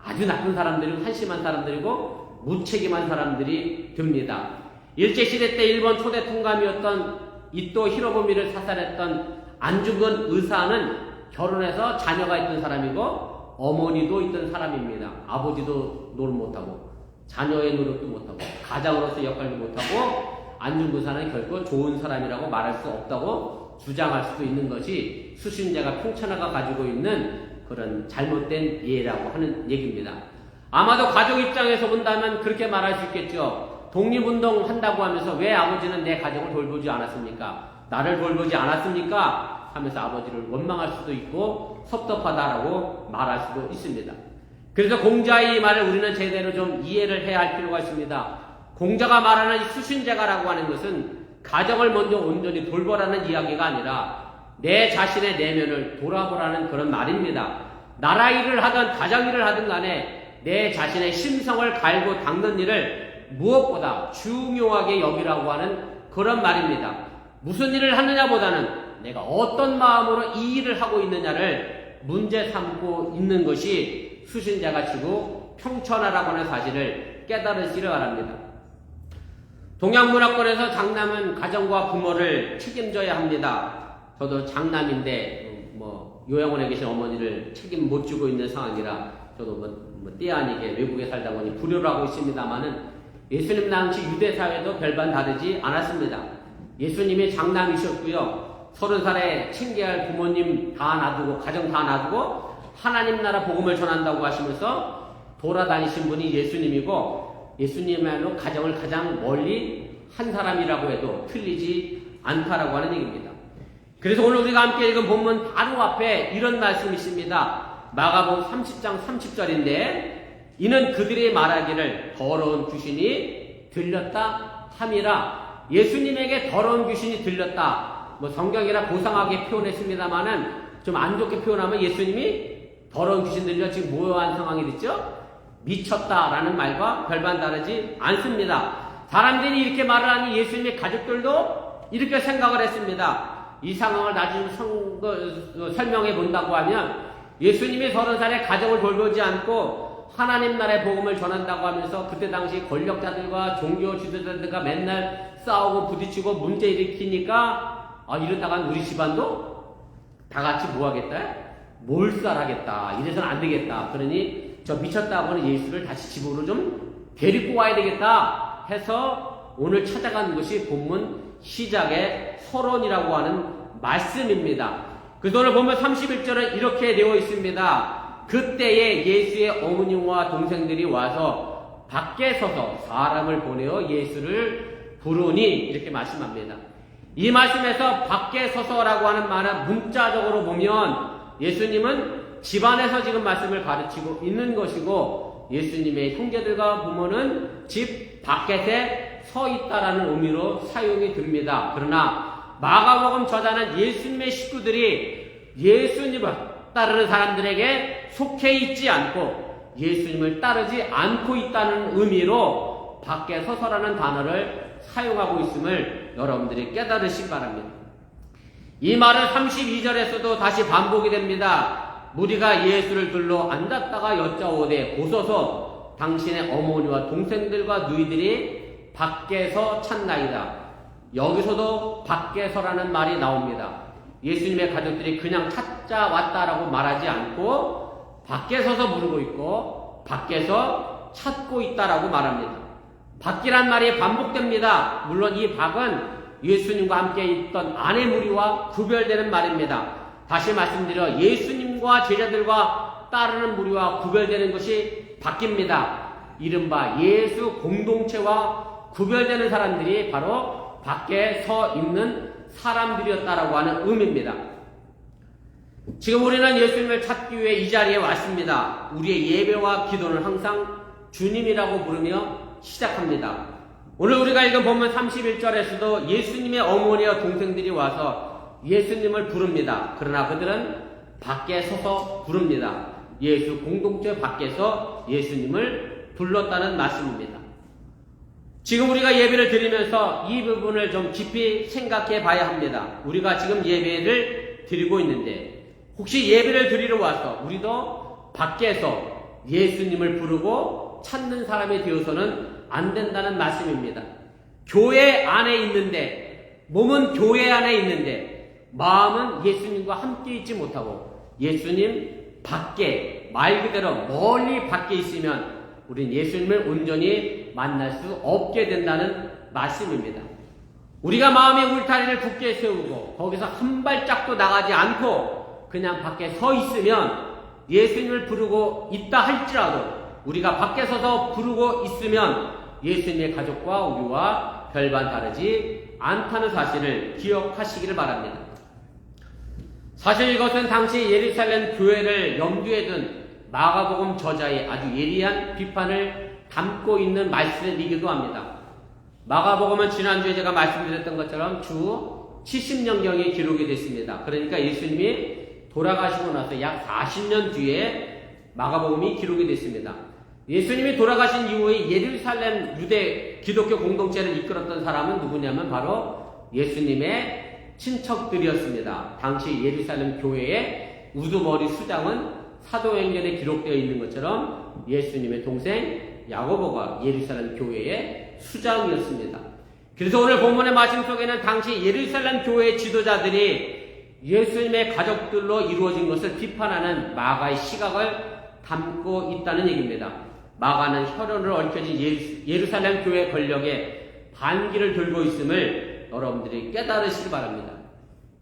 아주 나쁜 사람들이고 한심한 사람들이고 무책임한 사람들이 됩니다. 일제시대 때 일본 초대 통감이었던 이토 히로부미를 사살했던 안중근 의사는 결혼해서 자녀가 있던 사람이고 어머니도 있던 사람입니다. 아버지도 노릇 못하고 자녀의 노력도 못하고 가장으로서 역할도 못하고 안중근 의사는 결코 좋은 사람이라고 말할 수 없다고 주장할 수도 있는 것이 수신제가 평천하가 가지고 있는 그런 잘못된 예라고 하는 얘기입니다. 아마도 가족 입장에서 본다면 그렇게 말할 수 있겠죠. 독립운동 한다고 하면서 왜 아버지는 내 가정을 돌보지 않았습니까? 나를 돌보지 않았습니까? 하면서 아버지를 원망할 수도 있고 섭섭하다라고 말할 수도 있습니다. 그래서 공자의 이 말을 우리는 제대로 좀 이해를 해야 할 필요가 있습니다. 공자가 말하는 수신제가라고 하는 것은 가정을 먼저 온전히 돌보라는 이야기가 아니라 내 자신의 내면을 돌아보라는 그런 말입니다. 나라 일을 하든 가정 일을 하든 간에 내 자신의 심성을 갈고 닦는 일을 무엇보다 중요하게 여기라고 하는 그런 말입니다. 무슨 일을 하느냐보다는 내가 어떤 마음으로 이 일을 하고 있느냐를 문제 삼고 있는 것이 수신제가 치고 평천하라고 하는 사실을 깨달으시기 바랍니다. 동양문화권에서 장남은 가정과 부모를 책임져야 합니다. 저도 장남인데 요양원에 계신 어머니를 책임 못 지고 있는 상황이라 저도 때 아니게 외국에 살다 보니 불효를 하고 있습니다만은 예수님 당시 유대 사회도 별반 다르지 않았습니다. 예수님이 장남이셨고요. 30살에 챙겨야 할 부모님 다 놔두고 가정 다 놔두고 하나님 나라 복음을 전한다고 하시면서 돌아다니신 분이 예수님이고 예수님야말로 가정을 가장 멀리 한 사람이라고 해도 틀리지 않다라고 하는 얘기입니다. 그래서 오늘 우리가 함께 읽은 본문 바로 앞에 이런 말씀이 있습니다. 마가복음 30장 30절인데 이는 그들이 말하기를 더러운 귀신이 들렸다 함이라. 예수님에게 더러운 귀신이 들렸다. 성경이라 고상하게 표현했습니다만은 좀 안 좋게 표현하면 예수님이 더러운 귀신 들려 지금 뭐한 상황이 됐죠? 미쳤다라는 말과 별반 다르지 않습니다. 사람들이 이렇게 말을 하니 예수님의 가족들도 이렇게 생각을 했습니다. 이 상황을 나중에 설명해 본다고 하면 예수님이 30살에 가정을 돌보지 않고 하나님 나라의 복음을 전한다고 하면서 그때 당시 권력자들과 종교 지도자들과 맨날 싸우고 부딪히고 문제 일으키니까 이러다간 우리 집안도 다 같이 뭐 하겠다? 몰살하겠다. 이래서는 안 되겠다. 그러니 저 미쳤다고 하는 예수를 다시 집으로 좀 데리고 와야 되겠다 해서 오늘 찾아간 것이 본문 시작의 서론이라고 하는 말씀입니다. 그래서 오늘 보면 31절은 이렇게 되어 있습니다. 그때에 예수의 어머니와 동생들이 와서 밖에 서서 사람을 보내어 예수를 부르니 이렇게 말씀합니다. 이 말씀에서 밖에 서서라고 하는 말은 문자적으로 보면 예수님은 집안에서 지금 말씀을 가르치고 있는 것이고 예수님의 형제들과 부모는 집 밖에 서 있다라는 의미로 사용이 됩니다. 그러나 마가복음 저자는 예수님의 식구들이 예수님을 따르는 사람들에게 속해 있지 않고 예수님을 따르지 않고 있다는 의미로 밖에 서서라는 단어를 사용하고 있음을 여러분들이 깨달으시기 바랍니다. 이 말은 32절에서도 다시 반복이 됩니다. 무리가 예수를 둘러 앉았다가 여짜오되 보소서 당신의 어머니와 동생들과 누이들이 밖에서 찾나이다. 여기서도 밖에서라는 말이 나옵니다. 예수님의 가족들이 그냥 찾자 왔다라고 말하지 않고 밖에 서서 부르고 있고 밖에서 찾고 있다라고 말합니다. 밖이란 말이 반복됩니다. 물론 이 밖은 예수님과 함께 있던 안의 무리와 구별되는 말입니다. 다시 말씀드려 예수님과 제자들과 따르는 무리와 구별되는 것이 밖입니다. 이른바 예수 공동체와 구별되는 사람들이 바로 밖에 서 있는 사람들이었다라고 하는 의미입니다. 지금 우리는 예수님을 찾기 위해 이 자리에 왔습니다. 우리의 예배와 기도는 항상 주님이라고 부르며 시작합니다. 오늘 우리가 읽은 본문 31절에서도 예수님의 어머니와 동생들이 와서 예수님을 부릅니다. 그러나 그들은 밖에 서서 부릅니다. 예수 공동체 밖에서 예수님을 불렀다는 말씀입니다. 지금 우리가 예배를 드리면서 이 부분을 좀 깊이 생각해 봐야 합니다. 우리가 지금 예배를 드리고 있는데 혹시 예배를 드리러 와서 우리도 밖에서 예수님을 부르고 찾는 사람이 되어서는 안 된다는 말씀입니다. 교회 안에 있는데 몸은 교회 안에 있는데 마음은 예수님과 함께 있지 못하고 예수님 밖에 말 그대로 멀리 밖에 있으면 우린 예수님을 온전히 만날 수 없게 된다는 말씀입니다. 우리가 마음의 울타리를 굳게 세우고 거기서 한 발짝도 나가지 않고 그냥 밖에 서 있으면 예수님을 부르고 있다 할지라도 우리가 밖에 서서 부르고 있으면 예수님의 가족과 우리와 별반 다르지 않다는 사실을 기억하시기를 바랍니다. 사실 이것은 당시 예루살렘 교회를 염두에 둔 마가복음 저자의 아주 예리한 비판을 담고 있는 말씀이기도 합니다. 마가복음은 지난주에 제가 말씀드렸던 것처럼 주 70년경에 기록이 됐습니다. 그러니까 예수님이 돌아가시고 나서 약 40년 뒤에 마가복음이 기록이 됐습니다. 예수님이 돌아가신 이후에 예루살렘 유대 기독교 공동체를 이끌었던 사람은 누구냐면 바로 예수님의 친척들이었습니다. 당시 예루살렘 교회의 우두머리 수장은 사도행전에 기록되어 있는 것처럼 예수님의 동생 야고보가 예루살렘 교회의 수장이었습니다. 그래서 오늘 본문의 말씀 속에는 당시 예루살렘 교회의 지도자들이 예수님의 가족들로 이루어진 것을 비판하는 마가의 시각을 담고 있다는 얘기입니다. 마가는 혈연을 얽혀진 예루살렘 교회 권력에 반기를 들고 있음을 여러분들이 깨달으시기 바랍니다.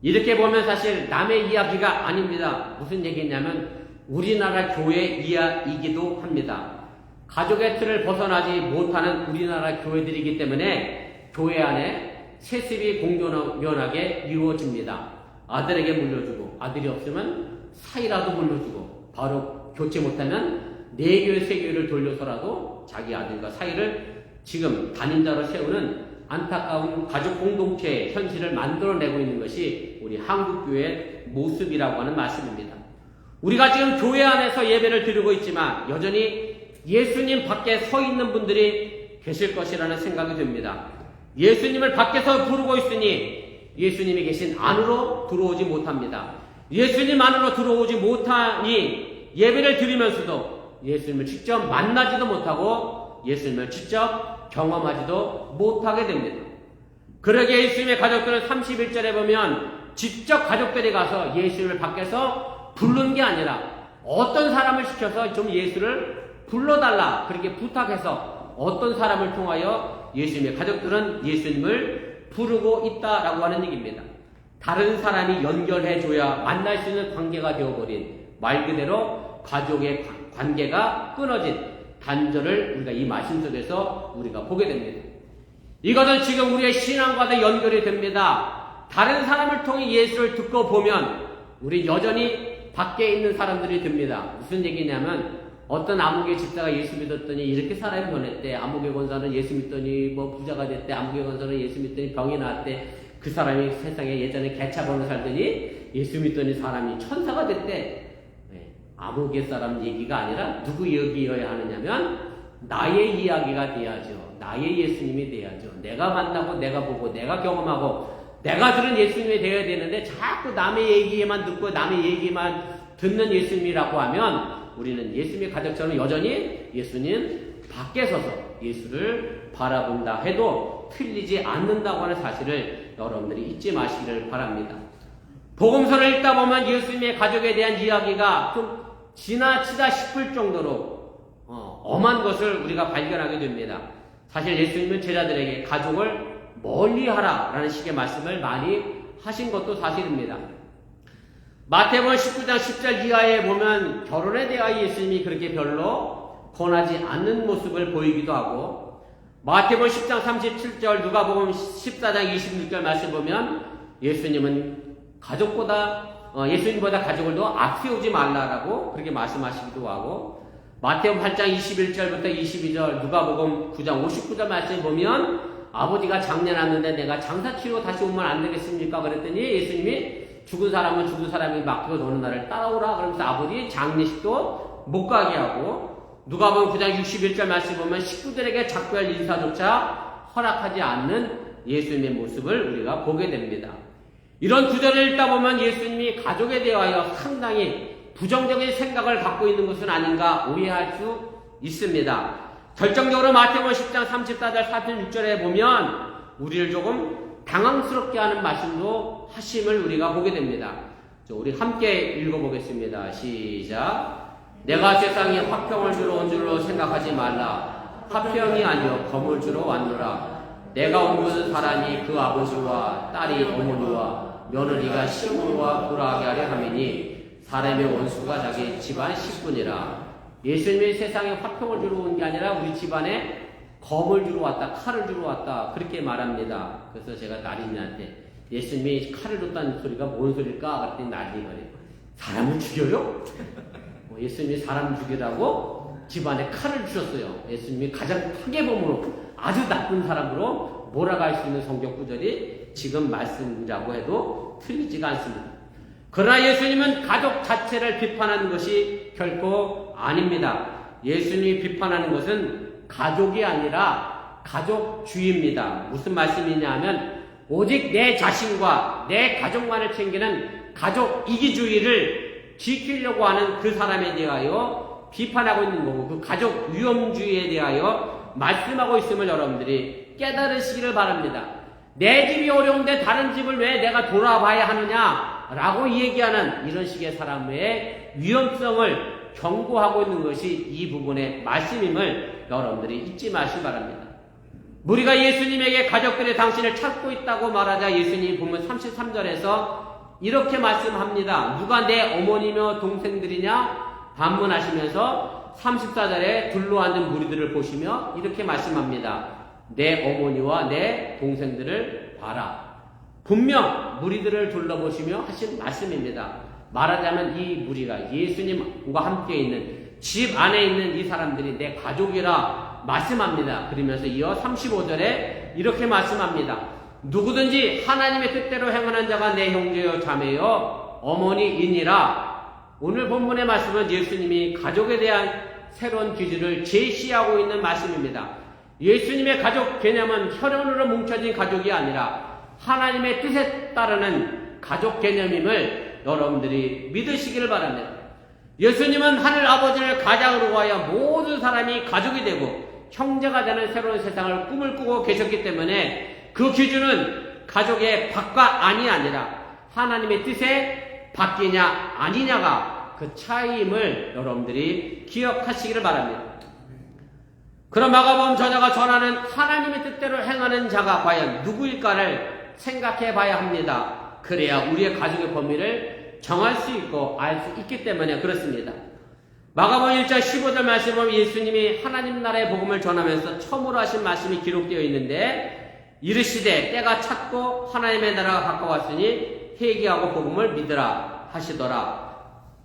이렇게 보면 사실 남의 이야기가 아닙니다. 무슨 얘기냐면 우리나라 교회 이야기이기도 합니다. 가족의 틀을 벗어나지 못하는 우리나라 교회들이기 때문에 교회 안에 세습이 공정하게 이루어집니다. 아들에게 물려주고 아들이 없으면 사이라도 물려주고 바로 교체 못하면 4교회 3교회를 돌려서라도 자기 아들과 사이를 지금 단임자로 세우는 안타까운 가족 공동체의 현실을 만들어내고 있는 것이 우리 한국교회의 모습이라고 하는 말씀입니다. 우리가 지금 교회 안에서 예배를 드리고 있지만 여전히 예수님 밖에 서 있는 분들이 계실 것이라는 생각이 듭니다. 예수님을 밖에서 부르고 있으니 예수님이 계신 안으로 들어오지 못합니다. 예수님 안으로 들어오지 못하니 예배를 드리면서도 예수님을 직접 만나지도 못하고 예수님을 직접 경험하지도 못하게 됩니다. 그러기에 예수님의 가족들은 31절에 보면 직접 가족들이 가서 예수님을 밖에서 부른 게 아니라 어떤 사람을 시켜서 좀 예수를 불러달라 그렇게 부탁해서 어떤 사람을 통하여 예수님의 가족들은 예수님을 부르고 있다라고 하는 얘기입니다. 다른 사람이 연결해줘야 만날 수 있는 관계가 되어버린 말 그대로 가족의 관계가 끊어진 단절을 우리가 이 말씀 속에서 우리가 보게 됩니다. 이것은 지금 우리의 신앙과도 연결이 됩니다. 다른 사람을 통해 예수를 듣고 보면 우리 여전히 밖에 있는 사람들이 됩니다. 무슨 얘기냐면 어떤 암흑의 집사가 예수 믿었더니 이렇게 사람이 변했대. 암흑의 권사는 예수 믿더니 뭐 부자가 됐대. 암흑의 권사는 예수 믿더니 병이 나았대. 그 사람이 세상에 예전에 개차번호 살더니 예수 믿더니 사람이 천사가 됐대. 아무 갯사람 얘기가 아니라 누구 얘기여야 하느냐면 나의 이야기가 돼야죠. 나의 예수님이 돼야죠. 내가 만나고 내가 보고 내가 경험하고 내가 들은 예수님이 되어야 되는데 자꾸 남의 얘기만 듣고 남의 얘기만 듣는 예수님이라고 하면 우리는 예수님의 가족처럼 여전히 예수님 밖에 서서 예수를 바라본다 해도 틀리지 않는다고 하는 사실을 여러분들이 잊지 마시기를 바랍니다. 복음서를 읽다 보면 예수님의 가족에 대한 이야기가 좀 지나치다 싶을 정도로 엄한 것을 우리가 발견하게 됩니다. 사실 예수님은 제자들에게 가족을 멀리하라라는 식의 말씀을 많이 하신 것도 사실입니다. 마태복음 19장 10절 이하에 보면 결혼에 대하여 예수님이 그렇게 별로 권하지 않는 모습을 보이기도 하고, 마태복음 10장 37절, 누가복음 14장 26절 말씀 보면 예수님은 예수님보다 가족을 더 앞세우지 말라라고 그렇게 말씀하시기도 하고, 마태복음 8장 21절부터 22절, 누가복음 9장 59절 말씀 보면 아버지가 장례났는데 내가 장사 치르고 다시 오면 안 되겠습니까? 그랬더니 예수님이 죽은 사람은 죽은 사람이 맡기고 너는 나를 따라오라 그러면서 아버지 장례식도 못 가게 하고, 누가복음 9장 61절 말씀 보면 식구들에게 작별 인사조차 허락하지 않는 예수님의 모습을 우리가 보게 됩니다. 이런 구절을 읽다 보면 예수님이 가족에 대하여 상당히 부정적인 생각을 갖고 있는 것은 아닌가 오해할 수 있습니다. 결정적으로 마태복음 10장 34절 46절에 보면 우리를 조금 당황스럽게 하는 말씀도 하심을 우리가 보게 됩니다. 우리 함께 읽어보겠습니다. 시작. 내가 세상에 화평을 주러 온 줄로 생각하지 말라. 화평이 아니요 검을 주러 왔노라. 내가 온 것은 사람이 그 아버지와 딸이 어머니와 며느리가 시부모와 돌아가게 하려 함이니 사람의 원수가 자기 집안 식구니라. 예수님이 세상에 화평을 주러 온 게 아니라 우리 집안에 검을 주러 왔다, 칼을 주러 왔다, 그렇게 말합니다. 그래서 제가 나린이한테 예수님이 칼을 줬다는 소리가 뭔 소리일까? 그랬더니 나린이가 그래요. 사람을 죽여요? 예수님이 사람 죽이라고 집안에 칼을 주셨어요. 예수님이 가장 파괴범으로 아주 나쁜 사람으로 몰아갈 수 있는 성경 구절이 지금 말씀이라고 해도 틀리지가 않습니다. 그러나 예수님은 가족 자체를 비판하는 것이 결코 아닙니다. 예수님이 비판하는 것은 가족이 아니라 가족주의입니다. 무슨 말씀이냐 하면 오직 내 자신과 내 가족만을 챙기는 가족 이기주의를 지키려고 하는 그 사람에 대하여 비판하고 있는 거고, 그 가족 위험주의에 대하여 말씀하고 있음을 여러분들이 깨달으시기를 바랍니다. 내 집이 어려운데 다른 집을 왜 내가 돌아봐야 하느냐 라고 얘기하는 이런 식의 사람의 위험성을 경고하고 있는 것이 이 부분의 말씀임을 여러분들이 잊지 마시기 바랍니다. 우리가 예수님에게 가족들의 당신을 찾고 있다고 말하자 예수님이 보면 33절에서 이렇게 말씀합니다. 누가 내 어머니며 동생들이냐 반문하시면서 34절에 둘러앉은 무리들을 보시며 이렇게 말씀합니다. 내 어머니와 내 동생들을 봐라. 분명 무리들을 둘러보시며 하신 말씀입니다. 말하자면 이 무리가 예수님과 함께 있는 집 안에 있는 이 사람들이 내 가족이라 말씀합니다. 그러면서 이어 35절에 이렇게 말씀합니다. 누구든지 하나님의 뜻대로 행하는 자가 내 형제요 자매요 어머니이니라. 오늘 본문의 말씀은 예수님이 가족에 대한 새로운 기준을 제시하고 있는 말씀입니다. 예수님의 가족 개념은 혈연으로 뭉쳐진 가족이 아니라 하나님의 뜻에 따르는 가족 개념임을 여러분들이 믿으시기를 바랍니다. 예수님은 하늘 아버지를 가장으로 하여 모든 사람이 가족이 되고 형제가 되는 새로운 세상을 꿈을 꾸고 계셨기 때문에 그 기준은 가족의 밖과 안이 아니라 하나님의 뜻에 바뀌냐 아니냐가 그 차이임을 여러분들이 기억하시기를 바랍니다. 그럼 마가복음 저자가 전하는 하나님의 뜻대로 행하는 자가 과연 누구일까를 생각해 봐야 합니다. 그래야 우리의 가족의 범위를 정할 수 있고 알 수 있기 때문에 그렇습니다. 마가복음 1장 15절 말씀 보면 예수님이 하나님 나라의 복음을 전하면서 처음으로 하신 말씀이 기록되어 있는데 이르시되 때가 찼고 하나님의 나라가 가까웠으니 회개하고 복음을 믿으라 하시더라.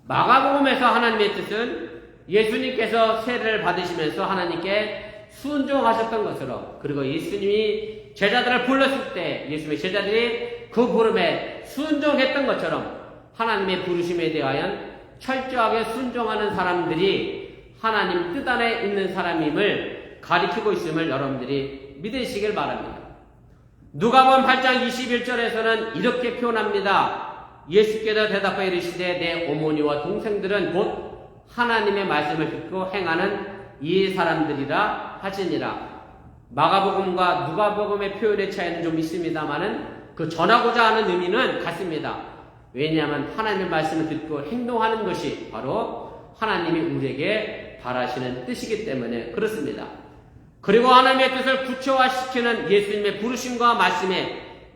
마가복음에서 하나님의 뜻은 예수님께서 세례를 받으시면서 하나님께 순종하셨던 것으로, 그리고 예수님이 제자들을 불렀을 때 예수님의 제자들이 그 부름에 순종했던 것처럼 하나님의 부르심에 대하여 철저하게 순종하는 사람들이 하나님 뜻 안에 있는 사람임을 가리키고 있음을 여러분들이 믿으시길 바랍니다. 누가복음 8장 21절에서는 이렇게 표현합니다. 예수께서 대답하여 이르시되 내 어머니와 동생들은 곧 하나님의 말씀을 듣고 행하는 이 사람들이라 하시니라. 마가복음과 누가복음의 표현의 차이는 좀 있습니다만은 그 전하고자 하는 의미는 같습니다. 왜냐하면 하나님의 말씀을 듣고 행동하는 것이 바로 하나님이 우리에게 바라시는 뜻이기 때문에 그렇습니다. 그리고 하나님의 뜻을 구체화시키는 예수님의 부르심과 말씀에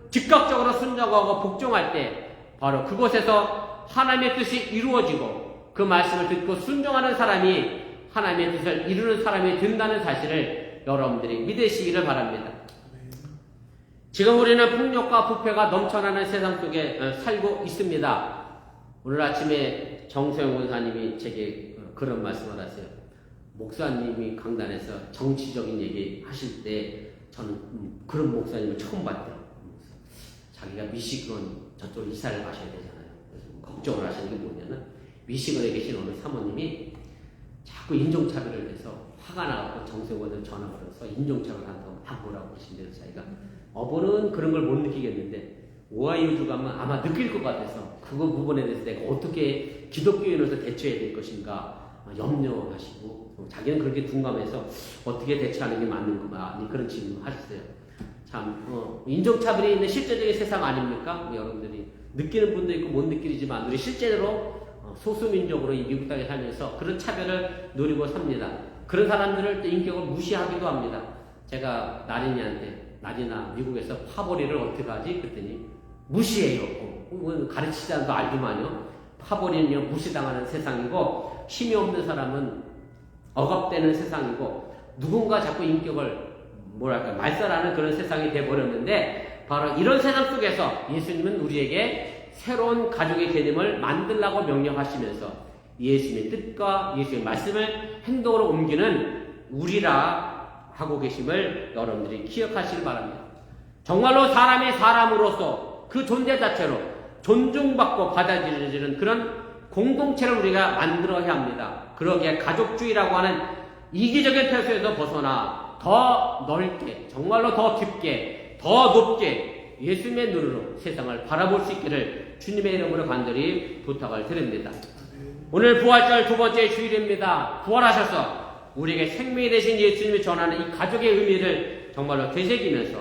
즉각적으로 순종하고 복종할 때 바로 그곳에서 하나님의 뜻이 이루어지고 그 말씀을 듣고 순종하는 사람이 하나님의 뜻을 이루는 사람이 된다는 사실을 여러분들이 믿으시기를 바랍니다. 지금 우리는 폭력과 부패가 넘쳐나는 세상 속에 살고 있습니다. 오늘 아침에 정소영 원사님이 제게 그런 말씀을 하세요. 목사님이 강단에서 정치적인 얘기 하실 때 저는 그런 목사님을 처음 봤더라고요. 자기가 미시건 저쪽으로 이사를 가셔야 되잖아요. 그래서 걱정을 하시는 게 뭐냐면 미시건에 계신 어느 사모님이 자꾸 인종차별을 해서 화가 나갖고 정세원을 전화 걸어서 인종차별 한다고 막 뭐라고 하신대요. 자기가 어버는 그런 걸 못 느끼겠는데 오하이오주 가면 아마 느낄 것 같아서 그거 부분에 대해서 내가 어떻게 기독교인으로서 대처해야 될 것인가 염려하시고 자기는 그렇게 둔감해서 어떻게 대처하는 게 맞는가 그런 질문을 하셨어요. 참 인종차별이 있는 실제적인 세상 아닙니까? 여러분들이 느끼는 분도 있고 못 느끼지만 우리 실제로 소수민족으로 이 미국 땅에 살면서 그런 차별을 누리고 삽니다. 그런 사람들을 또 인격을 무시하기도 합니다. 제가 나린아 미국에서 파벌이를 어떻게 하지? 그랬더니 무시해요. 가르치지 않아도 알기만요. 파벌이는요 무시당하는 세상이고 힘이 없는 사람은 억압되는 세상이고 누군가 자꾸 인격을 말살하는 그런 세상이 돼버렸는데 바로 이런 세상 속에서 예수님은 우리에게 새로운 가족의 개념을 만들라고 명령하시면서 예수님의 뜻과 예수님의 말씀을 행동으로 옮기는 우리라 하고 계심을 여러분들이 기억하시길 바랍니다. 정말로 사람이 사람으로서 그 존재 자체로 존중받고 받아들여지는 그런 공동체를 우리가 만들어야 합니다. 그러기에 가족주의라고 하는 이기적인 태도에서 벗어나 더 넓게, 정말로 더 깊게, 더 높게 예수님의 눈으로 세상을 바라볼 수 있기를 주님의 이름으로 간절히 부탁을 드립니다. 오늘 부활절 두 번째 주일입니다. 부활하셔서 우리에게 생명이 되신 예수님이 전하는 이 가족의 의미를 정말로 되새기면서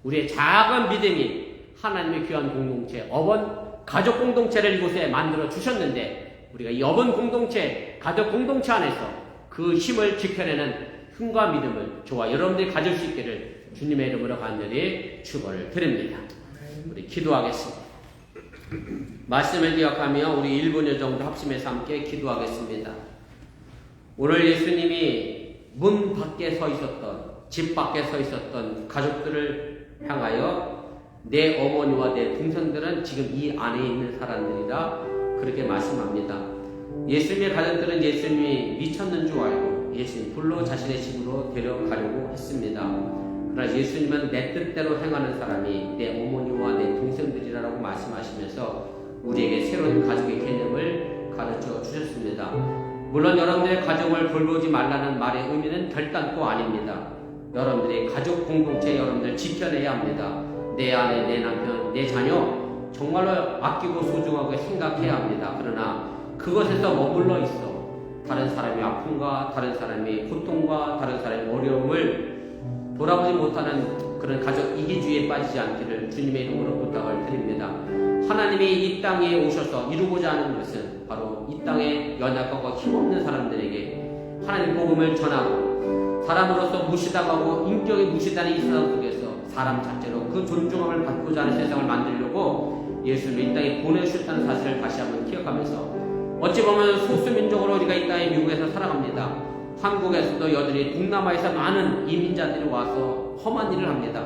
우리의 작은 믿음이 하나님의 귀한 공동체, 가족 공동체를 이곳에 만들어 주셨는데 우리가 이 공동체, 가족 공동체 안에서 그 힘을 지켜내는 힘과 믿음을 저와 여러분들이 가질 수 있기를 주님의 이름으로 간절히 축원을 드립니다. 우리 기도하겠습니다. 말씀을 기억하며 우리 1분여 정도 합심해서 함께 기도하겠습니다. 오늘 예수님이 문 밖에 서 있었던, 집 밖에 서 있었던 가족들을 향하여 내 어머니와 내 동생들은 지금 이 안에 있는 사람들이라 그렇게 말씀합니다. 예수님의 가족들은 예수님이 미쳤는 줄 알고 예수님 불러 자신의 집으로 데려가려고 했습니다. 그러나 예수님은 내 뜻대로 행하는 사람이 내 어머니와 내 동생들이라고 말씀하시면서 우리에게 새로운 가족의 개념을 가르쳐 주셨습니다. 물론 여러분들의 가정을 돌보지 말라는 말의 의미는 결단코 아닙니다. 여러분들이 가족 공동체 여러분들 지켜내야 합니다. 내 아내, 내 남편, 내 자녀 정말로 아끼고 소중하게 생각해야 합니다. 그러나 그것에서 머물러 있어 다른 사람의 아픔과 다른 사람의 고통과 다른 사람의 어려움을 돌아보지 못하는 그런 가족 이기주의에 빠지지 않기를 주님의 이름으로 부탁을 드립니다. 하나님이 이 땅에 오셔서 이루고자 하는 것은 바로 이 땅에 연약하고 힘없는 사람들에게 하나님 복음을 전하고 사람으로서 무시당하고 인격이 무시당하는 이 세상 속에서 사람 자체로 그 존중함을 받고자 하는 세상을 만들려고 예수님을 이 땅에 보내주셨다는 사실을 다시 한번 기억하면서 어찌 보면 소수민족으로 우리가 이 땅에 미국에서 살아갑니다. 한국에서도 여전히 동남아에서 많은 이민자들이 와서 험한 일을 합니다.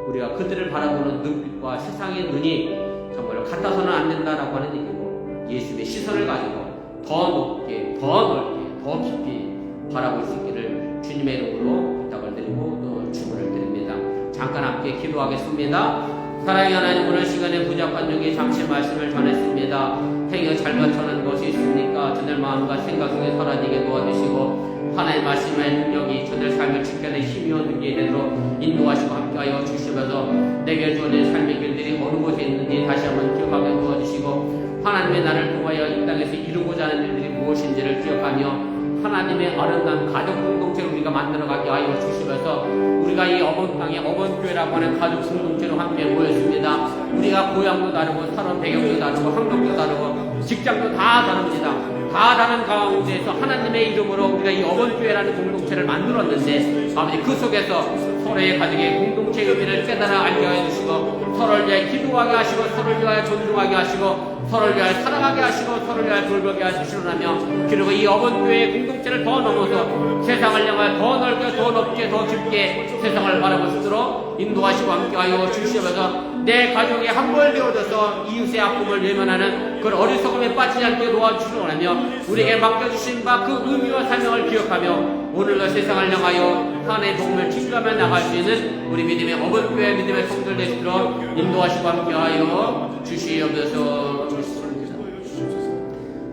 우리가 그들을 바라보는 눈빛과 세상의 눈이 정말 같아서는 안 된다라고 하는 얘기고 예수님의 시선을 가지고 더 높게, 더 넓게, 더 깊이 바라볼 수 있기를 주님의 이름으로 부탁을 드리고 또 축원을 드립니다. 잠깐 함께 기도하겠습니다. 사랑의 하나님, 오늘 시간에 부족한 중에 잠시 말씀을 전했습니다. 행여 잘못하는 것이 있습니까? 저들 마음과 생각 속에 사라지게 도와주시고 하나님의 말씀의 능력이 저들 삶을 지켜내 힘이 얻는 게 되도록 인도하시고 함께하여 주시면서 내게 주어진 삶의 길들이 어느 곳에 있는지 다시 한번 기억하게 도와주시고 하나님의 나를 통하여 이 땅에서 이루고자 하는 일들이 무엇인지를 기억하며 하나님의 아름다운 가족 공동체를 우리가 만들어가게 하여 주시면서 우리가 이 어번 땅에 어번교회라고 하는 가족 공동체로 함께 모였습니다. 우리가 고향도 다르고 살아 배경도 다르고 학력도 다르고 직장도 다 다릅니다. 다 다른 가운데에서 하나님의 이름으로 우리가 이 어번교회라는 공동체를 만들었는데 아버지 그 속에서 서로의 가족의 공동체의 의미를 깨달아 알게 하여 주시고 서로를 위하여 기도하게 하시고 서로를 위하여 존중하게 하시고 서로를 위하여 사랑하게 하시고 서로를 위하여 돌보게 하시려면 그리고 이 어번교회의 공동체를 더 넘어서 세상을 향하여 더 넓게 더 높게 더 깊게 세상을 바라볼 수 있도록 인도하시고 함께하여 주시면서 내 가족이 한벌 되어져서 이웃의 아픔을 외면하는 그런 어리석음에 빠지지 않게 도와주시려며 우리에게 맡겨주신 바 그 의미와 사명을 기억하며 오늘도 세상을 향하여 하나님의 복음을 증거하며 나갈 수 있는 우리 믿음의 어번교회 믿음의 성도들 되시도록 인도하시고 함께하여 주시옵소서.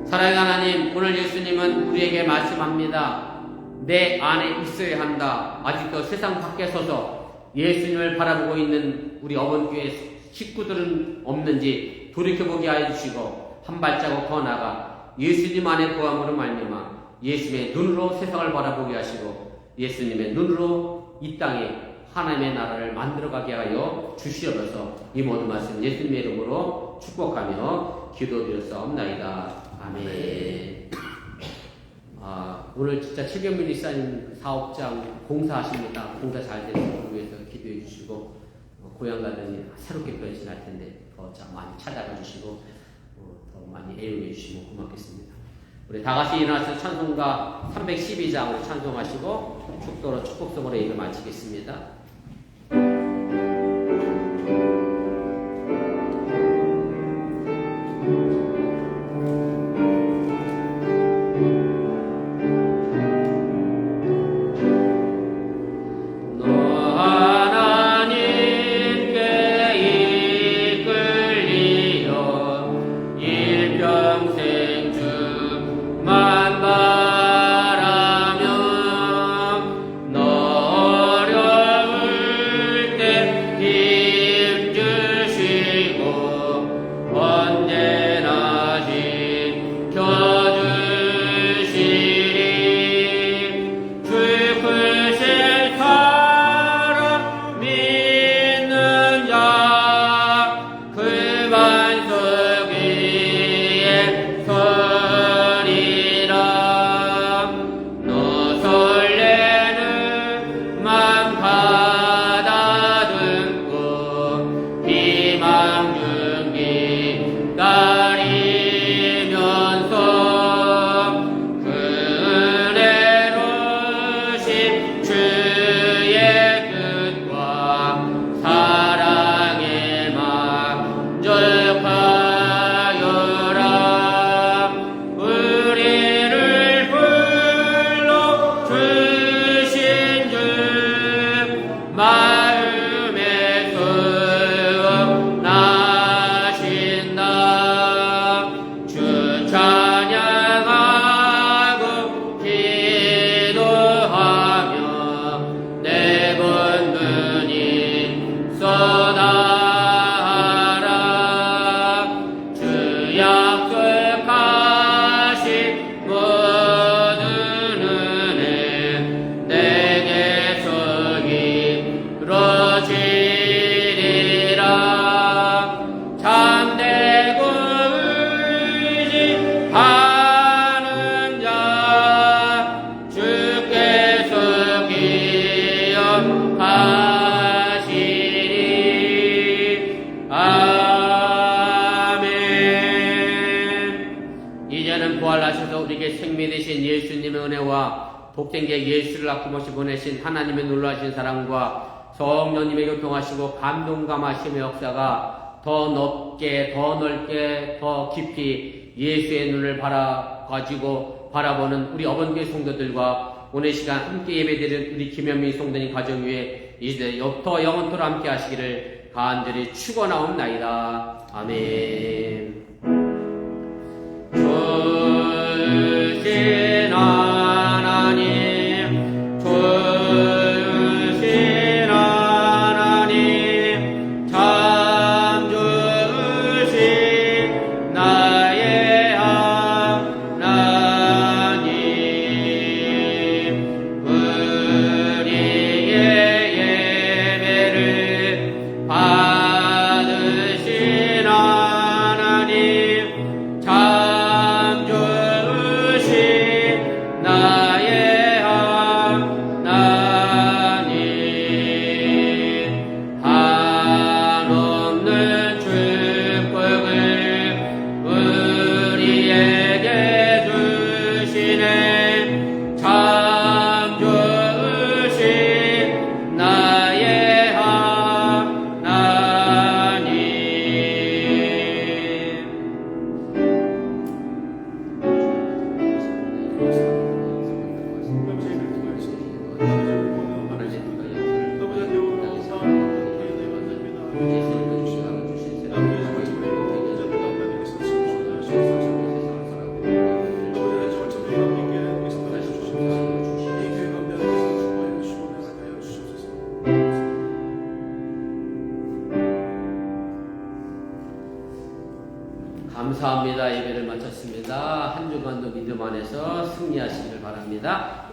사랑하는 하나님, 오늘 예수님은 우리에게 말씀합니다. 내 안에 있어야 한다. 아직도 세상 밖에 서서 예수님을 바라보고 있는 우리 어번교회 식구들은 없는지 돌이켜보게 하여 주시고 한 발자국 더 나아가 예수님 안에 거함으로 말미암아 예수님의 눈으로 세상을 바라보게 하시고 예수님의 눈으로 이 땅에 하나님의 나라를 만들어가게 하여 주시옵소서. 이 모든 말씀 예수님의 이름으로 축복하며 기도드렸사옵나이다. 아멘. 오늘 진짜 최경민 이사님 사업장 공사하십니다. 공사 잘 되는 걸 위해서 기도해 주시고 고향 가더니 새롭게 변신할 텐데 더 많이 찾아가 주시고 더 많이 애용해 주시면 고맙겠습니다. 우리 다 같이 일어나서 찬송가 312장으로 찬송하시고 축도로 축복성으로 예배 마치겠습니다. 독생자 예수를 아낌없이 보내신 하나님의 놀라신 사랑과 성령님의 교통하시고 감동 감하심의 역사가 더 높게 더 넓게 더 깊이 예수의 눈을 바라보는 우리 어번교회 성도들과 오늘 시간 함께 예배드리는 우리 김현민 성도님 가정 위에 이제 더 영원토록 함께 하시기를 간절히 축원하옵나이다. 아멘. 감사합니다. 예배를 마쳤습니다. 한 주간도 믿음 안에서 승리하시길 바랍니다.